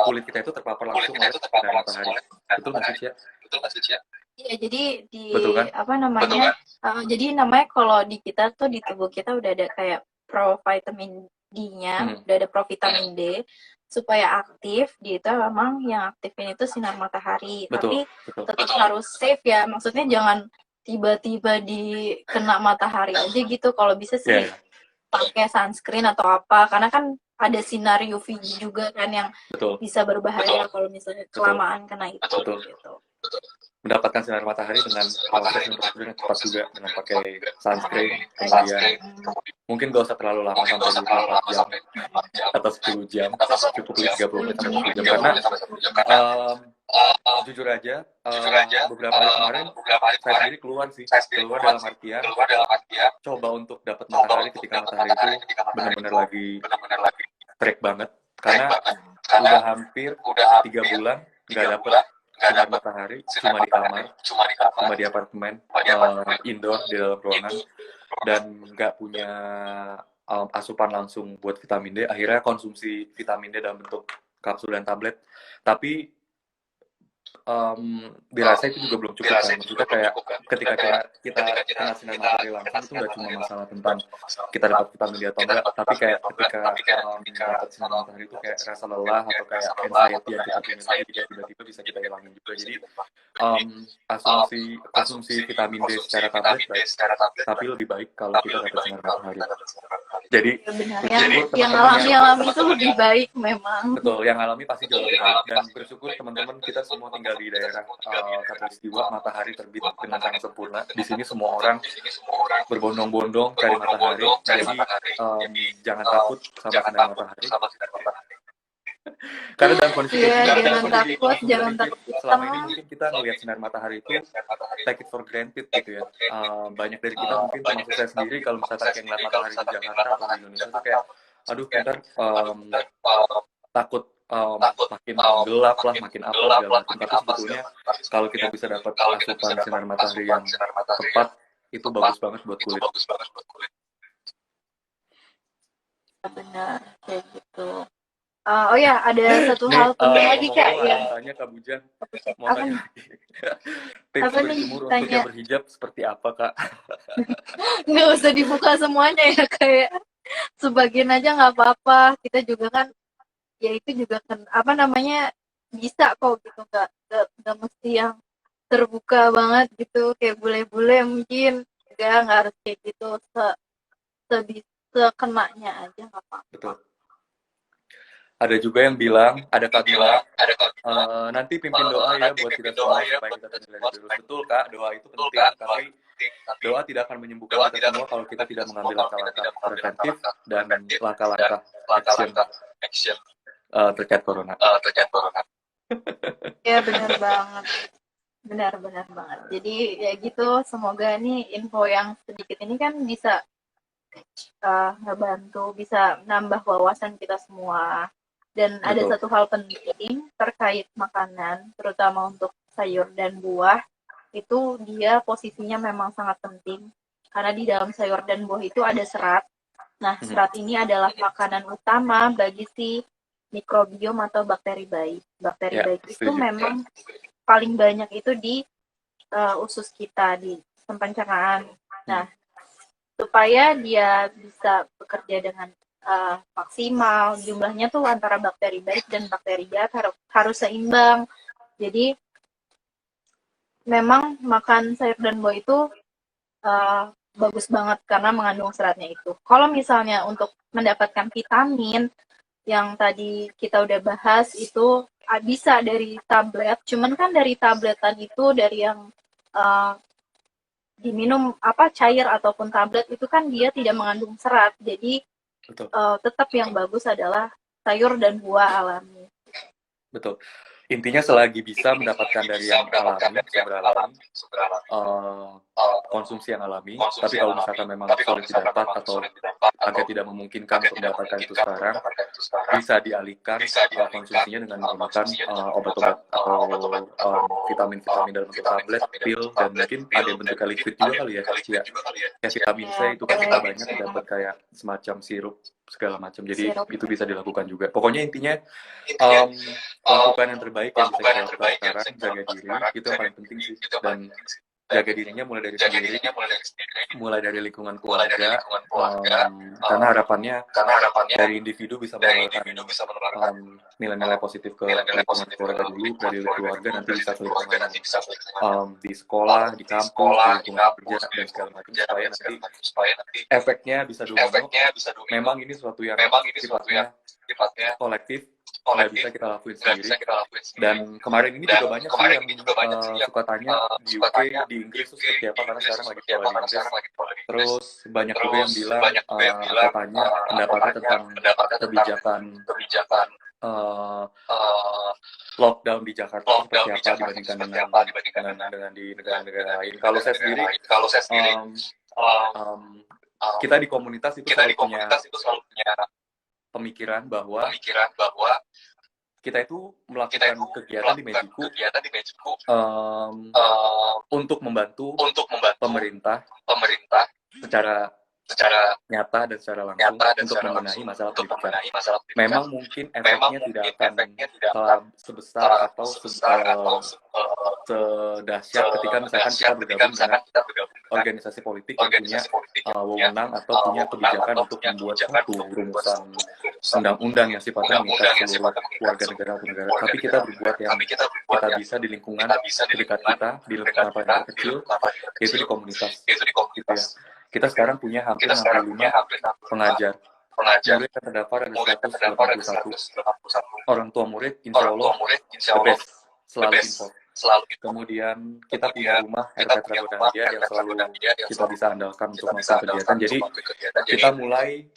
kulit kita itu terpapar langsung oleh sinar matahari. Betul nggak sih, Cia? Iya, jadi Betul, kan? apa namanya? Jadi namanya kalau di kita tuh di tubuh kita udah ada kayak provitamin D-nya, udah ada provitamin D supaya aktif. Dia itu memang yang aktifin itu sinar matahari. Betul, tapi tetap harus safe ya. Maksudnya jangan tiba-tiba kena matahari aja gitu. Kalau bisa sih pakai sunscreen atau apa, karena kan ada sinar UV juga kan yang bisa berbahaya kalau misalnya kelamaan kena itu. Gitu. Mendapatkan sinar matahari dengan proses yang prosedur yang tepat juga dengan pakai sunscreen, kemudian mungkin gak usah terlalu lama sampai 24 jam atau 10 jam, cukup 30 menit sampai 10 jam karena jujur aja beberapa hari kemarin saya sendiri keluar dalam artian coba untuk dapat matahari ketika matahari itu benar-benar lagi terik banget karena udah hampir 3 bulan nggak dapet sinar matahari, cuma di kamar, cuma di apartemen, indoor di dalam ruangan, dan nggak punya asupan langsung buat vitamin D. Akhirnya konsumsi vitamin D dalam bentuk kapsul dan tablet. Tapi dirasa itu juga belum cukup kan. Maksudnya kayak ketika kita kena sinar matahari langsung itu nggak cuma masalah tentang kita dapat vitamin D atau enggak, tapi kayak ketika dapat sinar matahari itu kayak rasa lelah atau kayak anxiety yang kita punya tadi tiba-tiba bisa kita hilangin juga. Jadi konsumsi vitamin D secara tablet baik, tapi lebih baik kalau kita dapat sinar matahari. Jadi yang alami itu lebih baik memang. Betul, yang alami pasti jauh lebih baik. Dan bersyukur teman-teman kita semua tinggal di daerah Katulistiwa, matahari terbit dengan sangat sempurna. Di sini semua orang berbondong-bondong cari matahari, jadi jangan takut sama sinar matahari. Karena dalam kondisi jangan takut. Selama ini mungkin kita ngelihat sinar matahari itu take it for granted gitu ya. Banyak dari kita mungkin termasuk saya sendiri kalau misalkan kayak ngeliat matahari di Jakarta atau di Indonesia tuh kayak aduh ntar takut makin gelap lah, makin apa segala macam. Tapi sebetulnya kalau kita bisa dapat asupan sinar matahari yang tepat, itu bagus banget buat kulit. Benar, kayak gitu. Oh ya, ada satu hal penting lagi Kak ya. Tanya Kak Bujang, mau tanya lagi. Tips berjemur untuk yang berhijab seperti apa Kak? Nggak usah dibuka semuanya ya, kayak sebagian aja nggak apa-apa. Kita juga kan, ya itu juga kan apa namanya bisa kok gitu, nggak mesti yang terbuka banget gitu, kayak bule-bule mungkin nggak harus kayak gitu, sekenanya aja nggak apa-apa. Betul. Ada juga yang bilang, ada Kak bilang, nanti pimpin doa ya buat kita semua supaya kita terhindar dari virus. Betul Kak, doa itu penting, tapi doa tidak akan menyembuhkan kita semua kalau kita tidak mengambil langkah-langkah preventif dan langkah-langkah action terkait corona. Ya benar banget, benar banget. Jadi ya gitu, semoga nih info yang sedikit ini kan bisa ngebantu, bisa nambah wawasan kita semua. Dan ada satu hal penting terkait makanan, terutama untuk sayur dan buah, itu dia posisinya memang sangat penting. Karena di dalam sayur dan buah itu ada serat. Nah, serat ini adalah makanan utama bagi si mikrobiom atau bakteri baik. Bakteri baik itu memang paling banyak itu di usus kita, di sistem pencernaan. Nah, supaya dia bisa bekerja dengan maksimal. Jumlahnya tuh antara bakteri baik dan bakteri jahat harus seimbang. Jadi memang makan sayur dan buah itu bagus banget karena mengandung seratnya itu. Kalau misalnya untuk mendapatkan vitamin yang tadi kita udah bahas itu bisa dari tablet, cuman kan dari tabletan itu dari yang diminum cair ataupun tablet itu kan dia tidak mengandung serat. Jadi tetap yang bagus adalah sayur dan buah alami. Betul. Intinya selagi bisa mendapatkan dari yang alami, sumber alami, konsumsi yang alami, tapi kalau misalkan memang sulit didapat atau agak tidak memungkinkan untuk mendapatkan itu sekarang, bisa dialihkan konsumsinya dengan menggunakan obat-obat atau vitamin-vitamin dalam bentuk tablet, pil, dan mungkin ada yang bentuknya liquid juga kali ya. Kayak vitamin C itu kan kita banyak dapat kayak semacam sirup segala macam, jadi itu bisa dilakukan juga. Pokoknya intinya lakukan yang terbaik yang bisa kita lakukan sekarang, jaga diri itu yang paling penting sih, dan jaga dirinya mulai dari sendiri, mulai dari lingkungan keluarga, karena harapannya dari individu bisa menularkan nilai-nilai positif ke lingkungan keluarga dulu, dari keluarga nanti bisa ke lingkungan di sekolah, di kampus, di lingkungan kerja dan segala macam, supaya nanti efeknya bisa domino. Memang ini sesuatu yang sifatnya kolektif, nggak bisa kita lakuin sendiri. Dan kemarin ini juga banyak sih yang suka tanya di UK, di Inggris tuh seperti apa, karena sekarang lagi pola di Inggris. Terus banyak juga yang bilang atau tanya pendapatnya tentang kebijakan lockdown di Jakarta seperti apa dibandingkan dengan di negara-negara lain. Kalau saya sendiri kita di komunitas itu selalu punya pemikiran bahwa kita itu melakukan kegiatan di Mejiku untuk membantu pemerintah secara nyata dan secara langsung untuk membenahi masalah pendidikan. Memang mungkin efeknya tidak akan sebesar atau sedahsyat ketika misalkan kita bergabung dengan organisasi politik yang punya wewenang atau punya kebijakan untuk membuat suatu rumusan undang-undang yang sifatnya mengikat seluruh warga negara atau negara. Tapi kita berbuat yang kita bisa di lingkungan terdekat kita, di lingkungan paling kecil, yaitu di komunitas. Gitu ya. Kita sekarang punya hampir 65 pengajar. Murid yang terdaftar ada 181. Orang tua murid, insya Allah, the best, selalu info. Kemudian kita punya rumah RP Tragodandia yang selalu kita bisa andalkan untuk melakukan kegiatan. Jadi kita mulai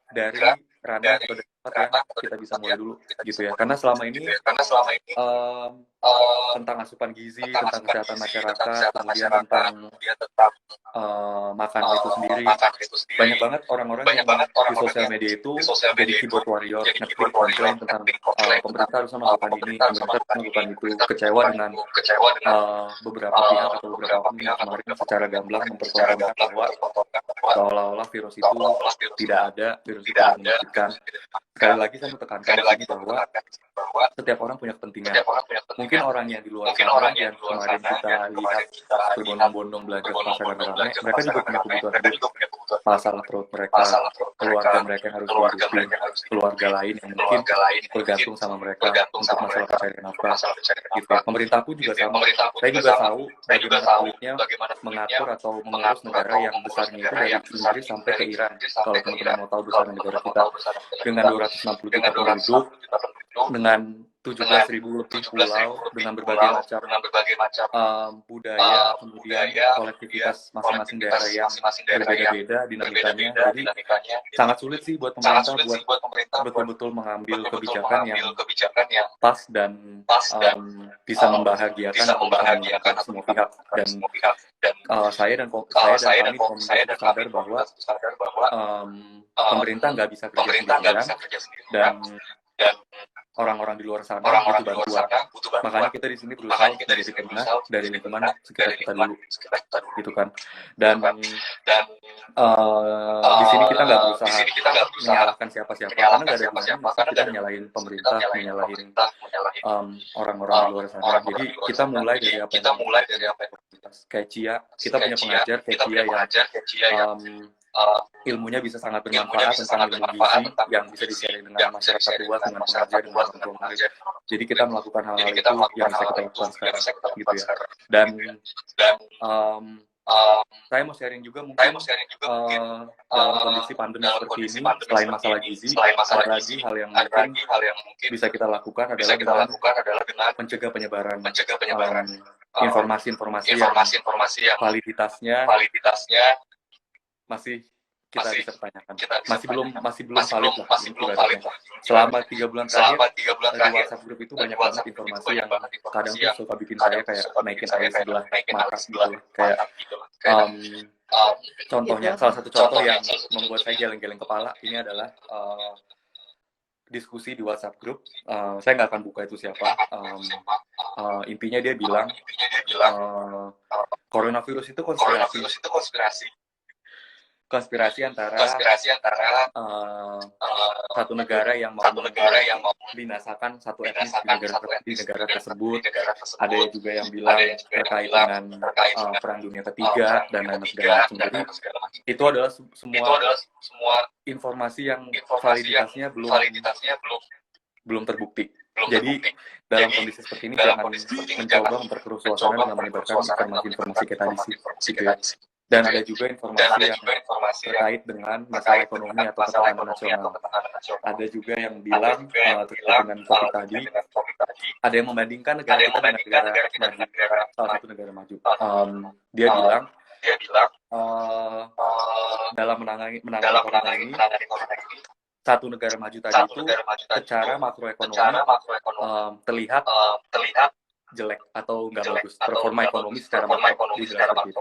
dari ranah atau dari tempat yang kita bisa mulai dulu, gitu ya. Karena selama ini tentang asupan gizi, tentang kesehatan masyarakat, kemudian tentang makanan itu sendiri, banyak banget orang-orang yang di sosial media itu jadi keyboard warrior, ngetik komplain tentang pemerintah harus melakukan ini, pemerintah harus melakukan itu, kecewa dengan beberapa pihak atau beberapa oknum yang kemarin secara gamblang mempertontonkan bahwa seolah-olah virus itu tidak ada, virus itu tidak memungkinkan. Sekali lagi saya mau tekankan di sini bahwa setiap orang punya kepentingan. Mungkin orang yang di luar sana yang kemarin kita lihat berbondong-bondong belanja ke pasar rame-rame, mereka juga punya kebutuhan hidup. Masalah perut mereka, keluarga mereka yang harus dihidupi, keluarga lain yang mungkin bergantung sama mereka untuk masalah pencarian nafkah. Gitu. Pemerintah pun juga sama. Saya juga tahu bagaimana sulitnya mengatur atau mengurus negara yang besarnya itu dari Inggris sampai ke Iran. Kalau teman-teman mau tahu besar negara kita dengan 260 juta penduduk, dengan 17.000 lebih pulau, dengan berbagai macam budaya, kemudian kolektivitas masing-masing daerah yang berbeda-beda dinamikanya. Jadi sangat sulit sih buat pemerintah buat betul-betul mengambil kebijakan yang pas dan bisa membahagiakan atau bisa menyenangkan semua pihak. Dan saya dan kami komunitas sadar bahwa pemerintah nggak bisa kerja sendirian, dan orang-orang di luar sana butuh bantuan. Makanya kita di sini berusaha untuk menjadi penengah dari lingkungan sekitar kita dulu, gitu kan. Dan di sini kita nggak berusaha menyalahkan siapa-siapa, karena nggak ada gunanya kita menyalahin pemerintah, menyalahin orang-orang di luar sana. Jadi kita mulai dari apa yang kayak Cia, kita punya pengajar kayak Cia yang ilmunya bisa sangat bermanfaat tentang ilmu gizi yang bisa di-sharing dengan masyarakat luas, dengan pengajar, dengan orang tua murid. Jadi kita melakukan hal-hal itu yang bisa kita lakukan sekarang, gitu ya. Dan saya mau sharing juga mungkin dalam kondisi pandemi seperti ini, selain masalah gizi, ada lagi hal yang mungkin bisa kita lakukan adalah dengan mencegah penyebaran informasi-informasi yang validitasnya masih kita bisa pertanyakan. Masih belum valid lah ibaratnya. Selama 3 bulan terakhir di WhatsApp grup itu banyak banget informasi yang kadang tuh suka bikin saya kayak naikin air sebelah mata gitu. Kayak contohnya, salah satu contoh yang membuat saya geleng-geleng kepala ini adalah diskusi di WhatsApp grup. Saya nggak akan buka itu siapa. Intinya dia bilang coronavirus itu konspirasi antara satu negara yang mau binasakan satu etnis di negara tersebut. Ada juga yang bilang terkait dengan perang dunia ketiga dan lain segala macam. Jadi itu adalah semua informasi yang validitasnya belum terbukti. Jadi dalam kondisi seperti ini jangan mencoba memperkeruh suasana dengan menyebarkan informasi kita di situ ya. Dan ada juga informasi yang terkait dengan masalah ekonomi atau ketahanan nasional. Ada juga yang bilang terkait dengan COVID tadi, ada yang membandingkan negara kita dengan negara maju, salah satu negara maju. Dia bilang dalam menangani corona ini, satu negara maju tadi itu secara makroekonomi terlihat jelek atau nggak bagus, performa ekonomi secara makro dibilang seperti itu.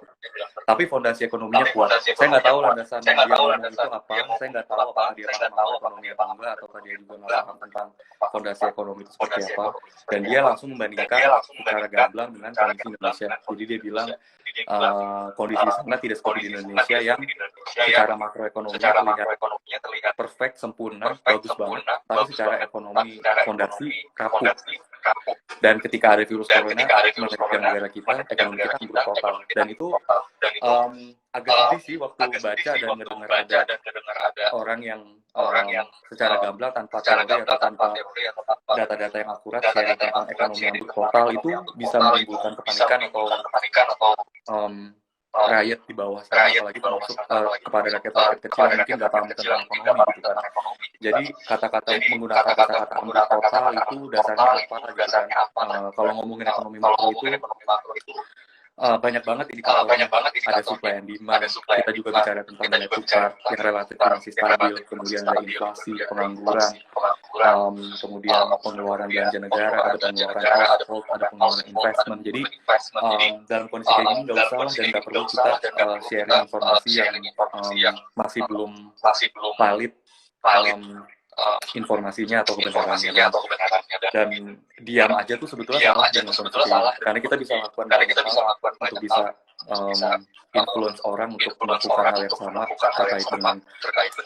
Tapi fondasi ekonominya kuat. Saya nggak tahu landasan dia ngomong itu apa. Saya nggak tahu apakah dia paham ekonomi atau enggak, ataukah dia juga nggak paham tentang fondasi ekonomi itu seperti apa. Dan dia langsung membandingkan secara gamblang dengan kondisi Indonesia. Jadi dia bilang kondisi di sana tidak seperti di Indonesia yang secara makroekonominya terlihat perfect, sempurna, bagus banget. Tapi secara ekonomi fondasi rapuh. Dan ketika ada virus corona menyerang negara kita, ekonomi kita ambruk total. Dan itu agak sedih sih waktu baca dan mendengar ada orang yang secara gamblang tanpa teori atau tanpa data-data yang akurat sharing tentang ekonomi ambruk total itu bisa menimbulkan kepanikan atau rakyat di bawah sana, apalagi termasuk kepada rakyat kecil yang mungkin nggak paham tentang ekonomi gitu kan. Jadi menggunakan kata-kata ambruk total itu dasarnya apa gitu kan. Kalau ngomongin ekonomi makro itu banyak banget indikatornya, ada supply and demand, kita juga bicara tentang nilai tukar yang relatif masih stabil, kemudian ada inflasi, pengangguran, kemudian pengeluaran belanja negara, ada pengeluaran household, ada pengeluaran investment. Jadi dalam kondisi kayak gini nggak usah dan nggak perlu kita sharing informasi yang masih belum valid informasinya atau kebenarannya, dan diam aja tuh sebetulnya salah dan karena kita bisa lakukan untuk bisa influence orang untuk melakukan hal yang sama terkait dengan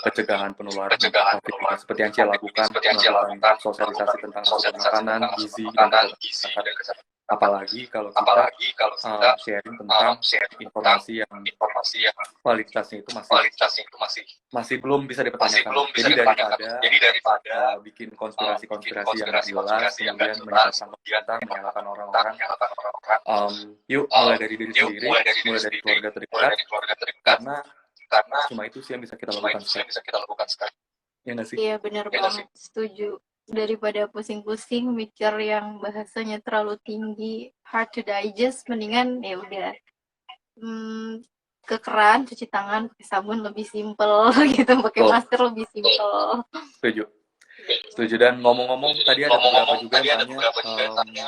pencegahan penularan COVID, seperti yang Cia lakukan, melakukan sosialisasi tentang asupan makanan, gizi, dan apalagi kalau kita sharing tentang informasi yang kualitasnya itu masih belum bisa dipertanyakan. Jadi daripada bikin konspirasi yang jelas, kemudian menyalahkan orang-orang, yuk mulai dari diri sendiri, mulai dari keluarga terdekat, karena cuma itu sih yang bisa kita lakukan sekarang. Ya nggak sih? Iya benar banget, setuju. Daripada pusing-pusing mikir yang bahasanya terlalu tinggi, hard to digest, mendingan ya udah ke keran, cuci tangan pakai sabun lebih simple gitu, pakai masker lebih simple. Setuju. Dan ngomong-ngomong tadi ada beberapa juga yang tanya,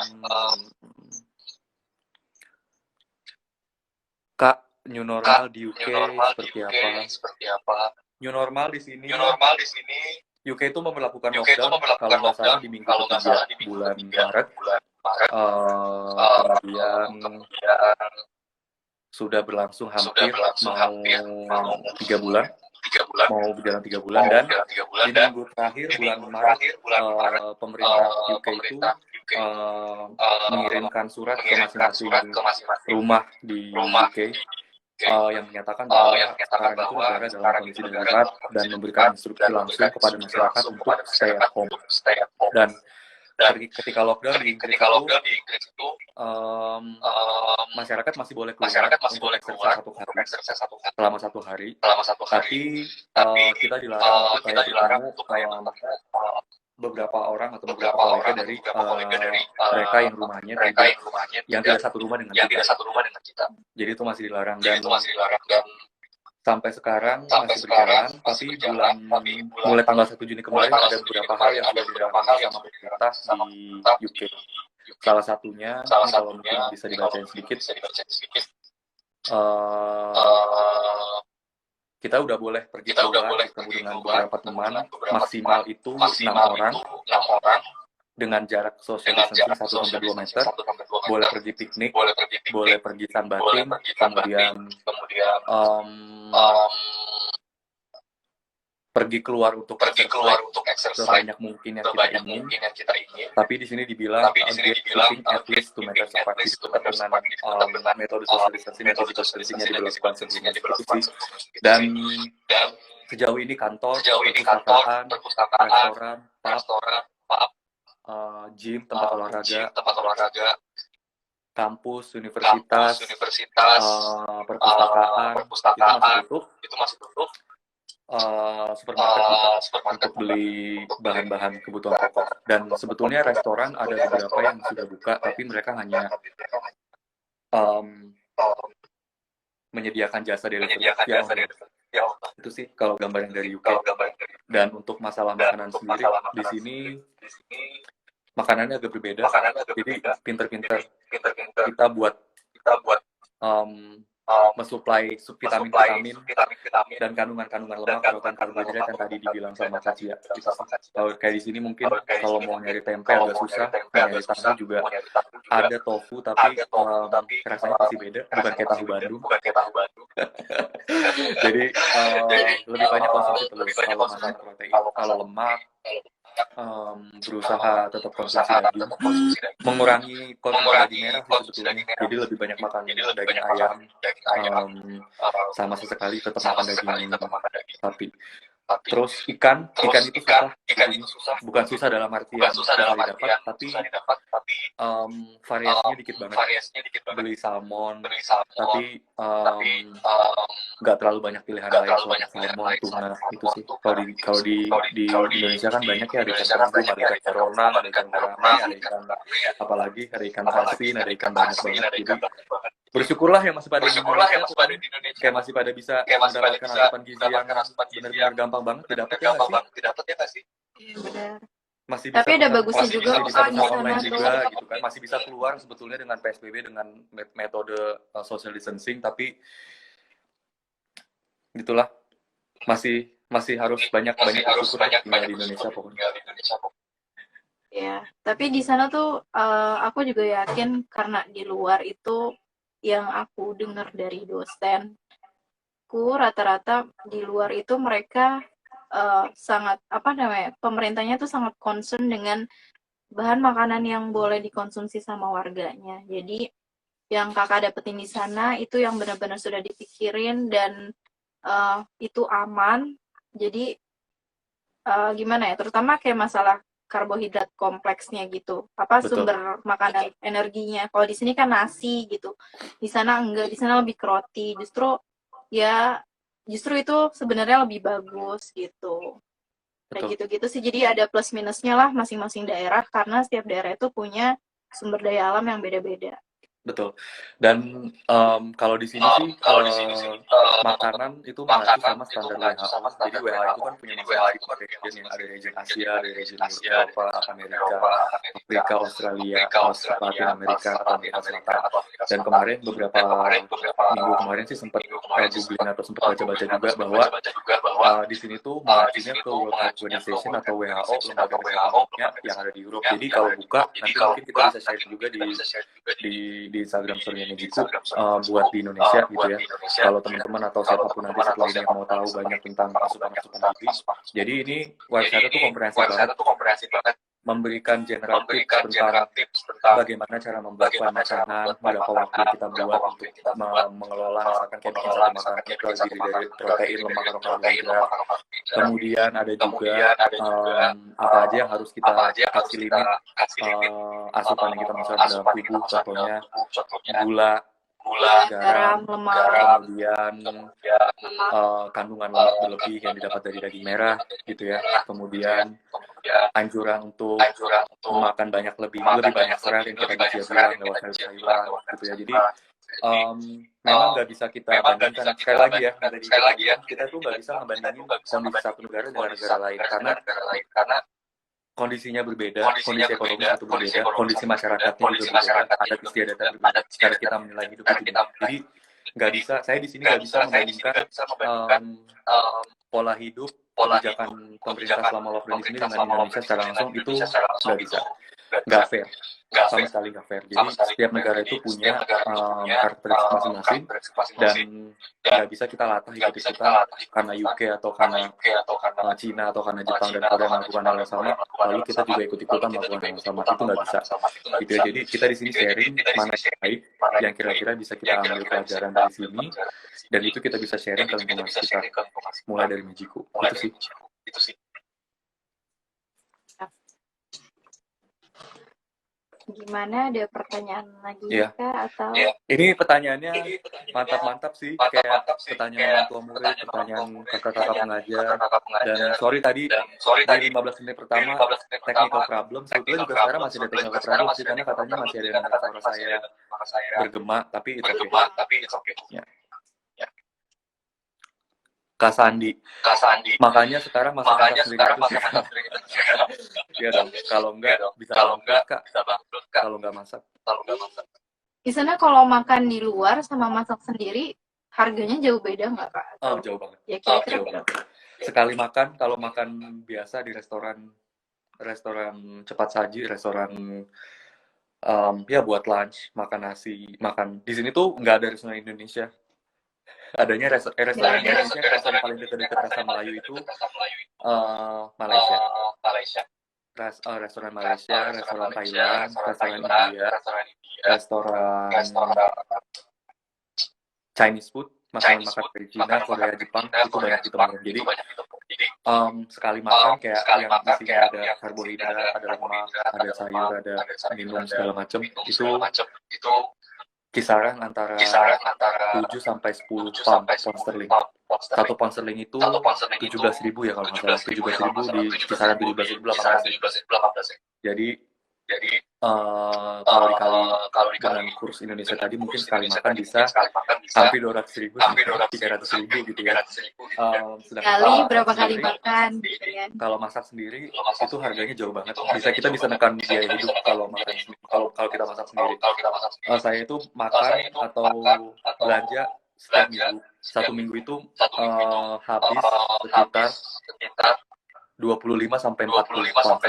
Kak, new normal di UK seperti apa? New normal di sini UK itu memperlakukan lockdown kalau nggak salah di minggu ketiga bulan Maret. Kemudian sudah berlangsung hampir mau 3 bulan, mau berjalan 3 bulan, dan di minggu terakhir bulan Maret pemerintah UK itu mengirimkan surat ke masing-masing rumah di UK yang menyatakan bahwa sekarang itu negara dalam kondisi darurat dan memberikan instruksi langsung kepada masyarakat untuk stay at home. Dan ketika lockdown di Inggris itu masyarakat masih boleh keluar untuk exercise selama 1 hari, tapi kita dilarang untuk kayak bertemu beberapa orang atau beberapa kolega dari mereka yang rumahnya yang tidak satu rumah dengan kita. Jadi itu masih dilarang, dan sampai sekarang masih berjalan, tapi mulai tanggal 1 Juni kemarin ada beberapa hal yang sudah dilarang sama pemerintah di UK. Salah satunya, ini kalau mungkin bisa dibacain sedikit, kita udah boleh pergi keluar bertemu dengan beberapa teman, maksimal itu 6 orang, dengan jarak social distancing 1-2 meter, boleh pergi piknik, boleh pergi sunbathing, kemudian pergi keluar untuk exercise sebanyak mungkin yang kita ingin. Tapi di sini dibilang keeping at least 2 meter apart, dengan metode social distancing yang physical distancing-nya diberlakukan sebelumnya seperti itu. Dan sejauh ini kantor, perpustakaan, restoran, pub, gym, tempat olahraga, kampus, universitas, perpustakaan itu masih tutup. Supermarket untuk beli bahan-bahan kebutuhan pokok, dan sebetulnya restoran ada beberapa yang sudah buka, tapi mereka hanya menyediakan jasa delivery. Itu sih kalau gambar yang dari UK. Dan untuk masalah makanan sendiri, di sini makanannya agak berbeda. Jadi pinter-pinter kita buat mensuplai vitamin dan kandungan lemak, protein, karbohidrat yang tadi dibilang sama Kak Cia. Kalau kayak di sini mungkin kalau mau nyari tempe agak susah, nyari tahu juga ada tofu, tapi rasanya pasti beda, bukan kayak tahu Bandung. Jadi lebih banyak konsumsi telur kalau masalah protein. Kalau lemak, berusaha tetap konsumsi daging, mengurangi konsumsi daging merah sih sebetulnya. Jadi lebih banyak makan daging ayam, sama sesekali tetap makan daging sapi. Terus ikan itu susah, bukan susah dalam artian susah didapat, tapi variasinya dikit banget. Beli salmon, tapi nggak terlalu banyak pilihan lain selain salmon, tuna, itu sih. Kalau di Indonesia kan banyak ya, ada ikan terumbu, ada ikan corona, ada ikan gurame, ada ikan apalagi, ada ikan asin, ada ikan banyak banget. Jadi bersyukurlah yang masih pada di Indonesia, kayak masih pada bisa mendapatkan asupan gizi yang benar-benar gampang banget didapat ya nggak sih? Iya benar. Masih tapi bisa ada bagusnya juga bisa online juga gitu kan, masih bisa keluar sebetulnya dengan PSBB, dengan metode social distancing, tapi gitulah, masih harus banyak bersyukur tinggal di Indonesia pokoknya. Ya, tapi di sana tuh aku juga yakin, karena di luar itu yang aku dengar dari dosenku, rata-rata di luar itu mereka sangat pemerintahnya tuh sangat concern dengan bahan makanan yang boleh dikonsumsi sama warganya. Jadi yang kakak dapetin di sana itu yang benar-benar sudah dipikirin dan itu aman. Jadi gimana ya, terutama kayak masalah karbohidrat kompleksnya gitu, Betul. Sumber makanan energinya. Kalau di sini kan nasi gitu, di sana enggak, di sana lebih ke roti. Justru itu sebenarnya lebih bagus gitu. Kayak gitu-gitu sih. Jadi ada plus minusnya lah masing-masing daerah, karena setiap daerah itu punya sumber daya alam yang beda-beda. Betul. Dan kalau di sini sih makanan itu mengacu sama standar WHO. Jadi WHO itu kan punya masing-masing region, yang ada region Asia, ada region Eropa, Amerika, Afrika, Australia, Latin Amerika, atau Amerika Selatan. Dan kemarin beberapa minggu kemarin sih sempat googling atau sempat baca-baca juga bahwa di sini tuh mengacunya ke World Health Organization atau WHO, lembaga kesehatannya yang ada di Eropa. Jadi kalau buka nanti mungkin kita bisa share juga di Instagram story-nya Jiku buat di Indonesia gitu ya. Kalau teman-teman atau siapapun nanti setelah ini yang mau tahu banyak tentang asupan gizi. Jadi ini website-nya tuh komprehensif banget. memberikan general tips tentang bagaimana cara membuat plan makanan, berapa waktu yang kita buat untuk mengelola misalkan kayak bikin satu makanan terdiri dari protein, lemak, atau karbohidrat. Kemudian ada juga apa aja yang harus kita kasih limit asupan yang kita masukkan ke dalam tubuh, contohnya gula, garam, kemudian kandungan lemak berlebih yang didapat dari daging merah gitu ya. Kemudian anjuran untuk makan lebih banyak serat yang kita bisa bilang lewat sayur-sayuran gitu ya. Jadi memang nggak bisa kita bandingkan sekali lagi ya kita tuh nggak bisa ngebandingin kondisi satu negara dengan negara lain karena kondisinya berbeda, kondisi ekonomi satu berbeda, kondisi masyarakatnya juga berbeda, adat istiadatnya berbeda, cara kita menilai hidup itu juga. Jadi nggak bisa, saya di sini nggak bisa membandingkan pola hidup, kebijakan pemerintah selama lockdown di sini dengan Indonesia secara langsung, itu nggak bisa, nggak fair, sama sekali nggak fair. Jadi setiap negara itu punya karakteristik masing-masing dan nggak bisa kita ikuti-ikutan karena UK atau karena Cina atau karena Jepang dan Korea melakukan hal yang sama, lalu kita juga ikut-ikutan melakukan hal yang sama. Itu nggak bisa. Gitu ya. Jadi kita di sini sharing mana yang baik, yang kira-kira bisa kita ambil pelajaran dari sini, dan itu kita bisa sharing ke lingkungan kita, mulai dari Mejiku. Itu sih. Gimana, ada pertanyaan lagi kah atau? Ini pertanyaannya mantap sih, kayak pertanyaan orang tua murid, pertanyaan kakak-kakak pengajar, dan sorry tadi di 15 menit pertama technical problem, sebetulnya juga sekarang masih ada technical problem sih, karena katanya masih ada yang dengar suara saya bergema, tapi it's okay. Ya. Kak Sandi. Makanya sekarang masak sendiri itu ya dong. Kalau enggak bisa bangkrut, Kak. Kalau enggak masak. Di sana kalau makan di luar sama masak sendiri harganya jauh beda nggak, Kak? Oh, jauh banget. Ya kira-kira jauh banget. Sekali makan, kalau makan biasa di restoran cepat saji, restoran ya buat lunch, makan nasi, makan di sini tuh nggak ada restoran Indonesia. Adanya restoran Indonesia, restoran paling dekat rasa Melayu itu Malaysia. Restoran Malaysia, restoran Thailand, restoran India, restoran Chinese food, makan dari Cina, Korea, Jepang, itu banyak ditemukan. Jadi sekali makan kayak yang isinya ada karbohidrat, ada lemak, ada sayur, ada minum segala macam, itu kisaran antara 7 sampai 10 pound sterling. 1 pound sterling itu 17.000 ya kalau nggak salah. 17.000 di kisaran 17.000 18. Jadi kalau dikali dengan kurs Indonesia tadi, mungkin sekali makan bisa hampir 200.000 sampai 300.000 gitu ya. Sekali berapa kali makan? Kalau masak sendiri itu harganya jauh banget. Kita bisa nekan biaya hidup kalau makan kalau kita masak sendiri. Saya itu makan atau belanja setiap minggu. Satu minggu itu habis sekitar 25 sampai 40 pound.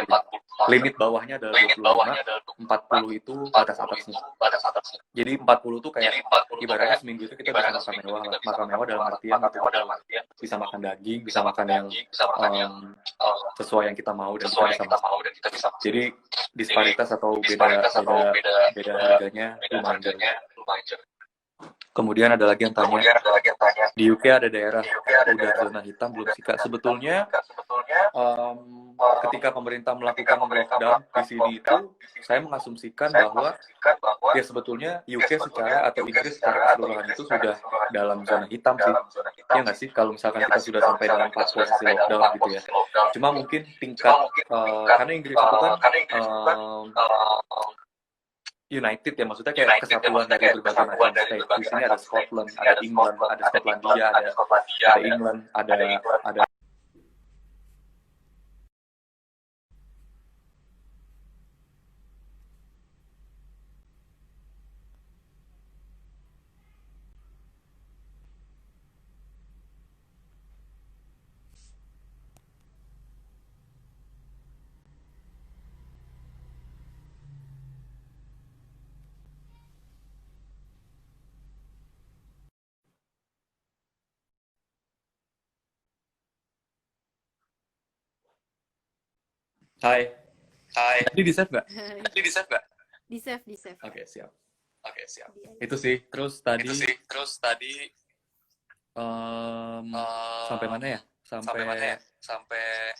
Limit bawahnya adalah 25, 40 itu batas atasnya. Jadi 40 tuh kayak ibaratnya seminggu itu kita bisa makan mewah lah. Makan mewah dalam artian bisa makan daging, bisa makan yang sesuai yang kita mau dan kita bisa makan. Jadi disparitas atau beda harganya lumayan jauh. Kemudian ada lagi yang tanya, di UK ada daerah udah zona hitam belum sih, Kak? Sebetulnya ketika pemerintah melakukan lockdown di sini itu, saya mengasumsikan bahwa ya sebetulnya UK secara atau Inggris secara keseluruhan itu sudah dalam zona hitam sih. Ya nggak sih? Kalau misalkan kita sudah sampai dalam posisi lockdown gitu ya. Cuma mungkin tingkat, karena Inggris itu kan United ya, maksudnya kayak kesatuan dari berbagai macam state. Di sini ada Scotland, ada England, ada Skotlandia, ada England, ada Hai. Tadi di save nggak? Di save. Oke, siap. Di Itu sih. Terus tadi sampai mana ya? Sampai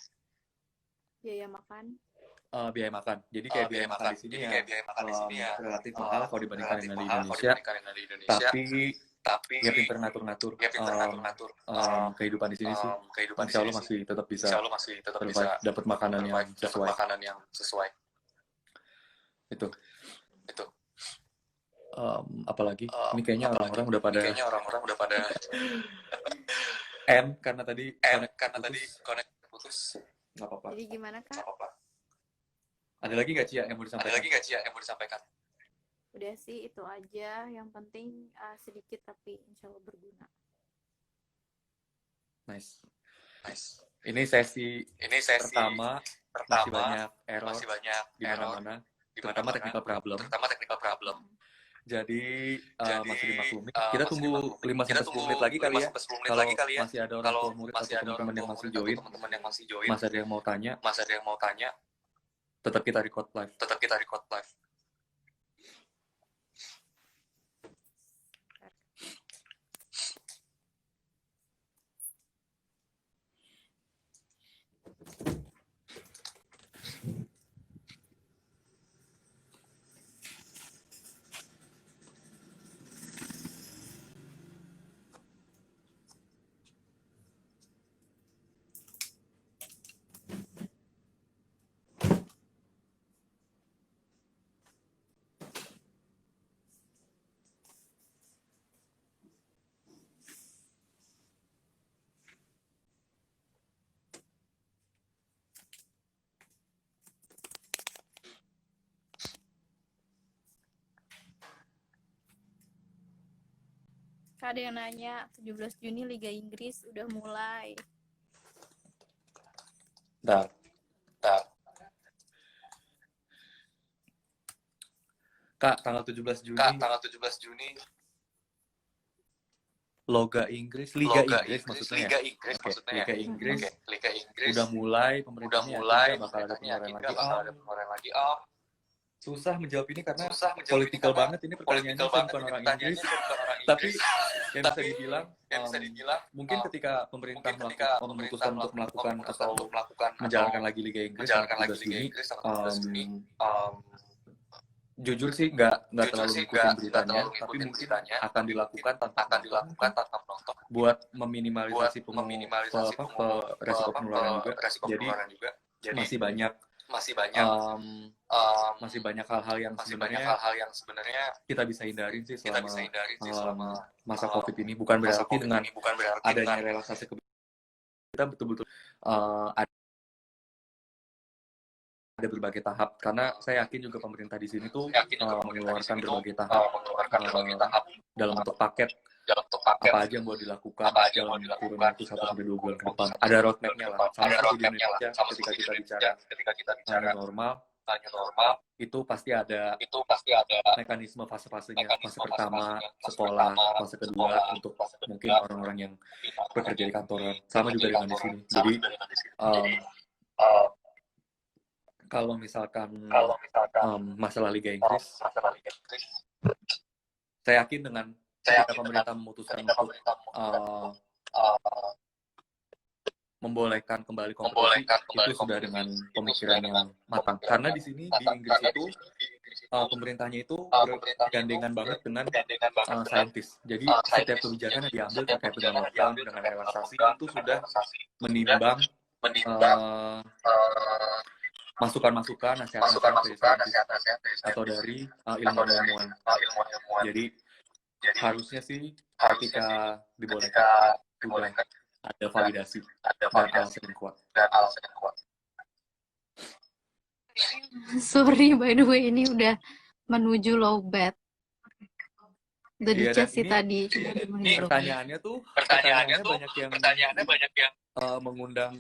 biaya makan. biaya makan. Jadi kayak biaya makan di sini ya relatif mahal kalau dibandingkan dengan di Indonesia. Tapi ya pinter ngatur-ngatur kehidupan di sini sih. Insya Allah masih tetap bisa dapat makanan yang sesuai. Itu. Apalagi ini kayaknya orang-orang udah pada end karena tadi connect putus. Nggak apa-apa. Jadi gimana, Kak? Ada lagi nggak, Cia, yang mau disampaikan? Udah sih, itu aja. Yang penting sedikit tapi insya Allah berguna. Nice. Ini sesi pertama masih banyak error di mana-mana, terutama technical problem. Jadi masih dimaklumi. Kita tunggu 5-10 menit lagi kali ya. Kalau masih ada orang tua murid atau teman-teman yang masih join, masih ada yang mau tanya, tetap kita record live. Kak, ada yang nanya, 17 Juni Liga Inggris udah mulai. Bentar. Kak, tanggal 17 Juni. Liga Inggris maksudnya. Liga Inggris udah mulai, pemerintahnya bakal ada pengeluaran lagi. Susah menjawab ini karena politikal banget ini pertanyaannya. Saya bukan orang Inggris. Tapi yang bisa dibilang mungkin ketika pemerintah memutuskan untuk melakukan atau menjalankan lagi Liga Inggris tanggal 17 Juni, jujur sih nggak terlalu ngikutin beritanya, tapi mungkin akan dilakukan tanpa penonton buat meminimalisasi resiko penularan juga. Jadi masih banyak hal-hal yang sebenarnya kita bisa hindarin sih selama masa COVID ini. Bukan berarti dengan adanya relaksasi kita betul-betul ada berbagai tahap, karena saya yakin juga pemerintah di sini tuh mengeluarkan berbagai tahap dalam bentuk paket apa aja yang mau dilakukan dalam kurun waktu 1-2 bulan ke depan. Ada roadmap-nya lah. Sama seperti di Indonesia ketika kita bicara normal itu pasti ada mekanisme fase-fasenya. Fase pertama sekolah, fase kedua untuk mungkin orang-orang yang bekerja di kantoran. Sama juga dengan di sini. Jadi kalau misalkan masalah Liga Inggris, saya yakin dengan ketika pemerintah memutuskan untuk membolehkan kembali kompetisi, itu sudah dengan pemikiran yang matang. Karena di sini di Inggris itu pemerintahnya itu bergandengan banget dengan saintis. Jadi setiap kebijakan yang diambil terkait dengan lockdown, dengan relaksasi itu sudah menimbang masukan-masukan, nasihat-nasihat dari saintis atau dari ilmuwan. Jadi harusnya sih ketika dibolehkan sudah ada validasi dan alasan yang kuat. Sorry, by the way, ini udah menuju low bed. Udah dicek sih tadi. Pertanyaannya banyak yang mengundang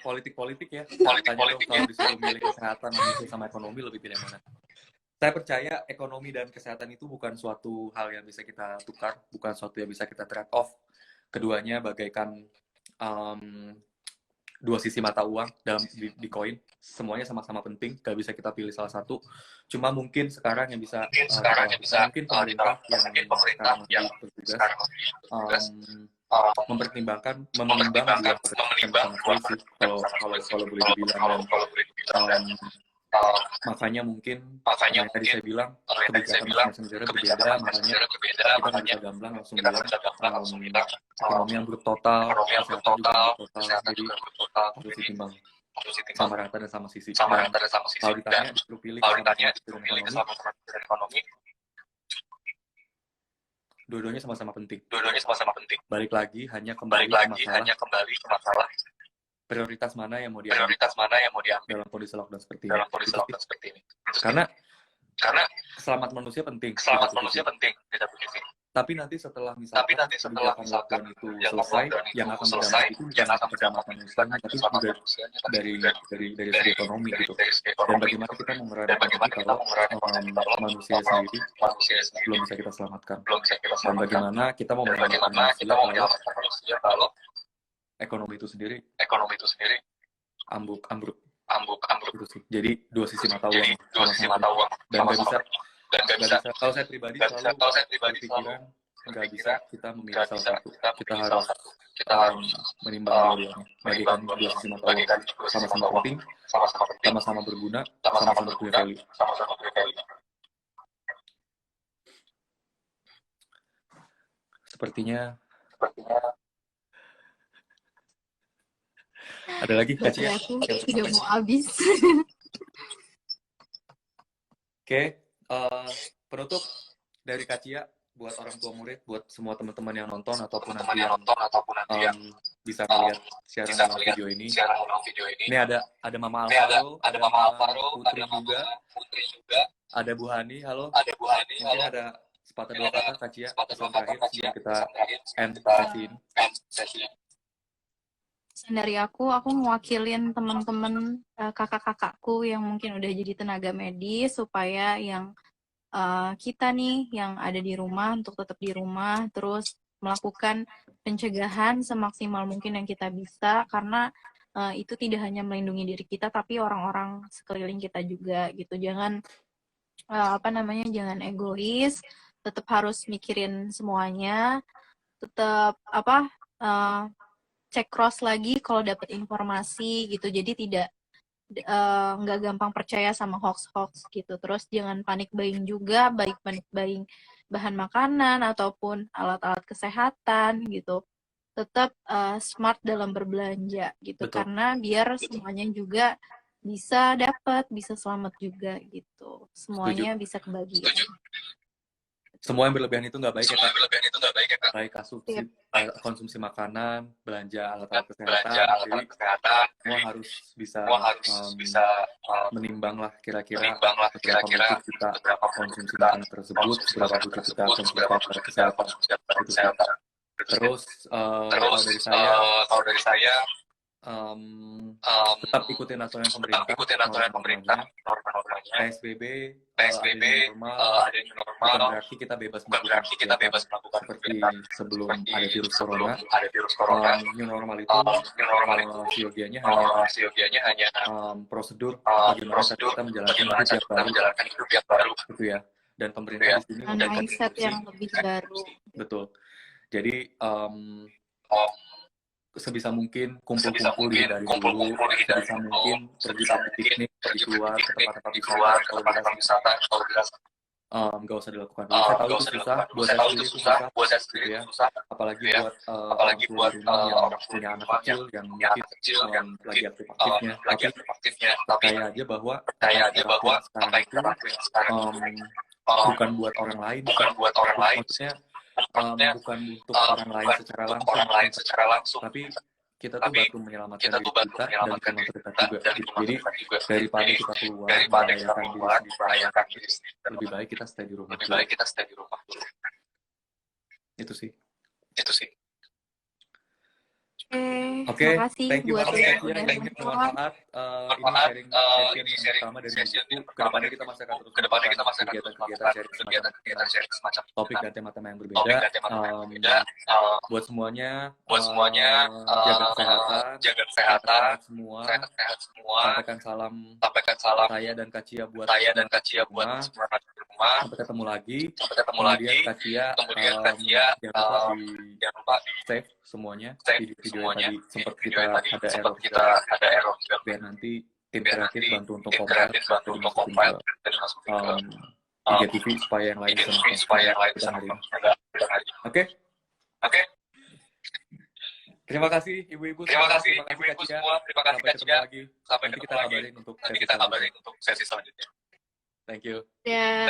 politik ya. Tanya dong, kalau disuruh milih kesehatan sama ekonomi, lebih pilih mana? Saya percaya ekonomi dan kesehatan itu bukan suatu hal yang bisa kita tukar, bukan suatu yang bisa kita trade off. Keduanya bagaikan dua sisi mata uang di koin, semuanya sama-sama penting, gak bisa kita pilih salah satu. Cuma mungkin sekarang yang bisa mungkin pemerintah yang bertugas menimbang dua hal sih, kalau boleh dibilang. Dan makanya mungkin yang tadi saya bilang kebijakan masing-masing negara berbeda, makanya kita nggak bisa gamblang langsung bilang ekonomi yang buruk total, kesehatan juga buruk total, jadi harus ditimbang sama rata dan sama sisi. Dan kalau ditanya disuruh pilih keselamatan ekonomi, dua-duanya sama-sama penting. Balik lagi hanya kembali ke masalah prioritas mana yang mau diambil dalam kondisi lockdown seperti ini. Karena keselamatan manusia penting. Tapi nanti setelah misalkan kebijakan lockdown itu selesai, yang akan berdampak itu bukan hanya keselamatan manusianya, tapi juga dari segi ekonomi gitu. Dan bagaimana kita mengeradang kalau manusia sendiri belum bisa kita selamatkan. Dan bagaimana kita mau menyelamatkan manusia kalau ekonomi itu sendiri ambruk gitu sih. Jadi dua sisi mata uang. Dan nggak bisa. Kalau saya pribadi selalu berpikiran nggak bisa kita memilih salah satu. Kita harus menimbang dua-duanya. Bagikan dua sisi mata uang sama-sama penting, sama-sama berguna, sama-sama punya value. Sepertinya ada lagi Kak Cia? Sudah mau habis. Oke, penutup dari Kak Cia buat orang tua murid, buat semua teman-teman yang nonton ataupun nanti yang bisa melihat siaran ulang video ini. Ini ada Mama Alvaro, ada Putri juga, ada Bu Hani, halo. Mungkin ada sepatah dua kata Kak Cia pesan terakhir sebelum kita end sesi ini. Dari aku mewakilin teman-teman kakak-kakakku yang mungkin udah jadi tenaga medis, supaya yang kita nih yang ada di rumah untuk tetap di rumah, terus melakukan pencegahan semaksimal mungkin yang kita bisa, karena itu tidak hanya melindungi diri kita tapi orang-orang sekeliling kita juga gitu. Jangan jangan egois, tetap harus mikirin semuanya, tetap cek cross lagi kalau dapat informasi gitu. Jadi tidak nggak gampang percaya sama hoax gitu. Terus jangan panik buying juga, baik panik buying bahan makanan ataupun alat-alat kesehatan gitu. Tetap smart dalam berbelanja gitu. Betul. Karena biar semuanya juga bisa selamat juga gitu. Semuanya bisa kebagian. Semua yang berlebihan itu nggak baik ya Kak. Baik konsumsi makanan, belanja alat-alat kesehatan, jadi semua harus bisa menimbang lah kira-kira berapa butuh kita konsumsi makanan tersebut, berapa butuh kita konsumsi alat kesehatan. Terus kalau dari saya tetap ikutin aturan pemerintah, PSBB ada yang normal, bukan berarti kita bebas melakukan seperti sebelum ada virus corona. New normal itu siogianya hanya prosedur bagaimana kita menjalankan hidup yang baru gitu ya. Dan pemerintah di sini mindset yang lebih baru. Betul. Jadi sebisa mungkin kumpul-kumpul dari dulu, sebisa mungkin pergi piknik, pergi keluar ke tempat-tempat wisata kalau dirasa nggak usah dilakukan. Saya tahu itu susah, buat saya sendiri itu susah, apalagi buat rumah yang punya anak kecil yang mungkin lagi aktif-aktifnya. Tapi percaya aja bahwa sekarang itu bukan buat orang lain, maksudnya bukan untuk orang lain secara langsung, tapi kita tuh bantu menyelamatkan diri kita dan teman terdekat juga. Jadi daripada kita keluar membahayakan diri sendiri, lebih baik kita stay di rumah. Itu sih. Oke, makasih thank you buat banget ya, udah yang nonton. bermanfaat. Ini sharing pertama dari buku. Kedepannya kita masih akan terus melakukan kegiatan sharing semacam topik dan tema-tema yang berbeda. Buat semuanya, jaga kesehatan, semua. Sampaikan salam saya dan Kak Cia buat semua rumah. Sampai ketemu lagi. Kemudian Kak Cia, jangan lupa di save semuanya, video yang tadi sempat kita ada error juga, biar nanti tim kreatif bantu untuk compile dan masukin ke IGTV supaya yang lain bisa nonton hari. Oke. Terima kasih ibu-ibu semua. Terima kasih Kak Cia. Sampai ketemu lagi. Nanti kita kabarin untuk sesi selanjutnya. Thank you. Ya.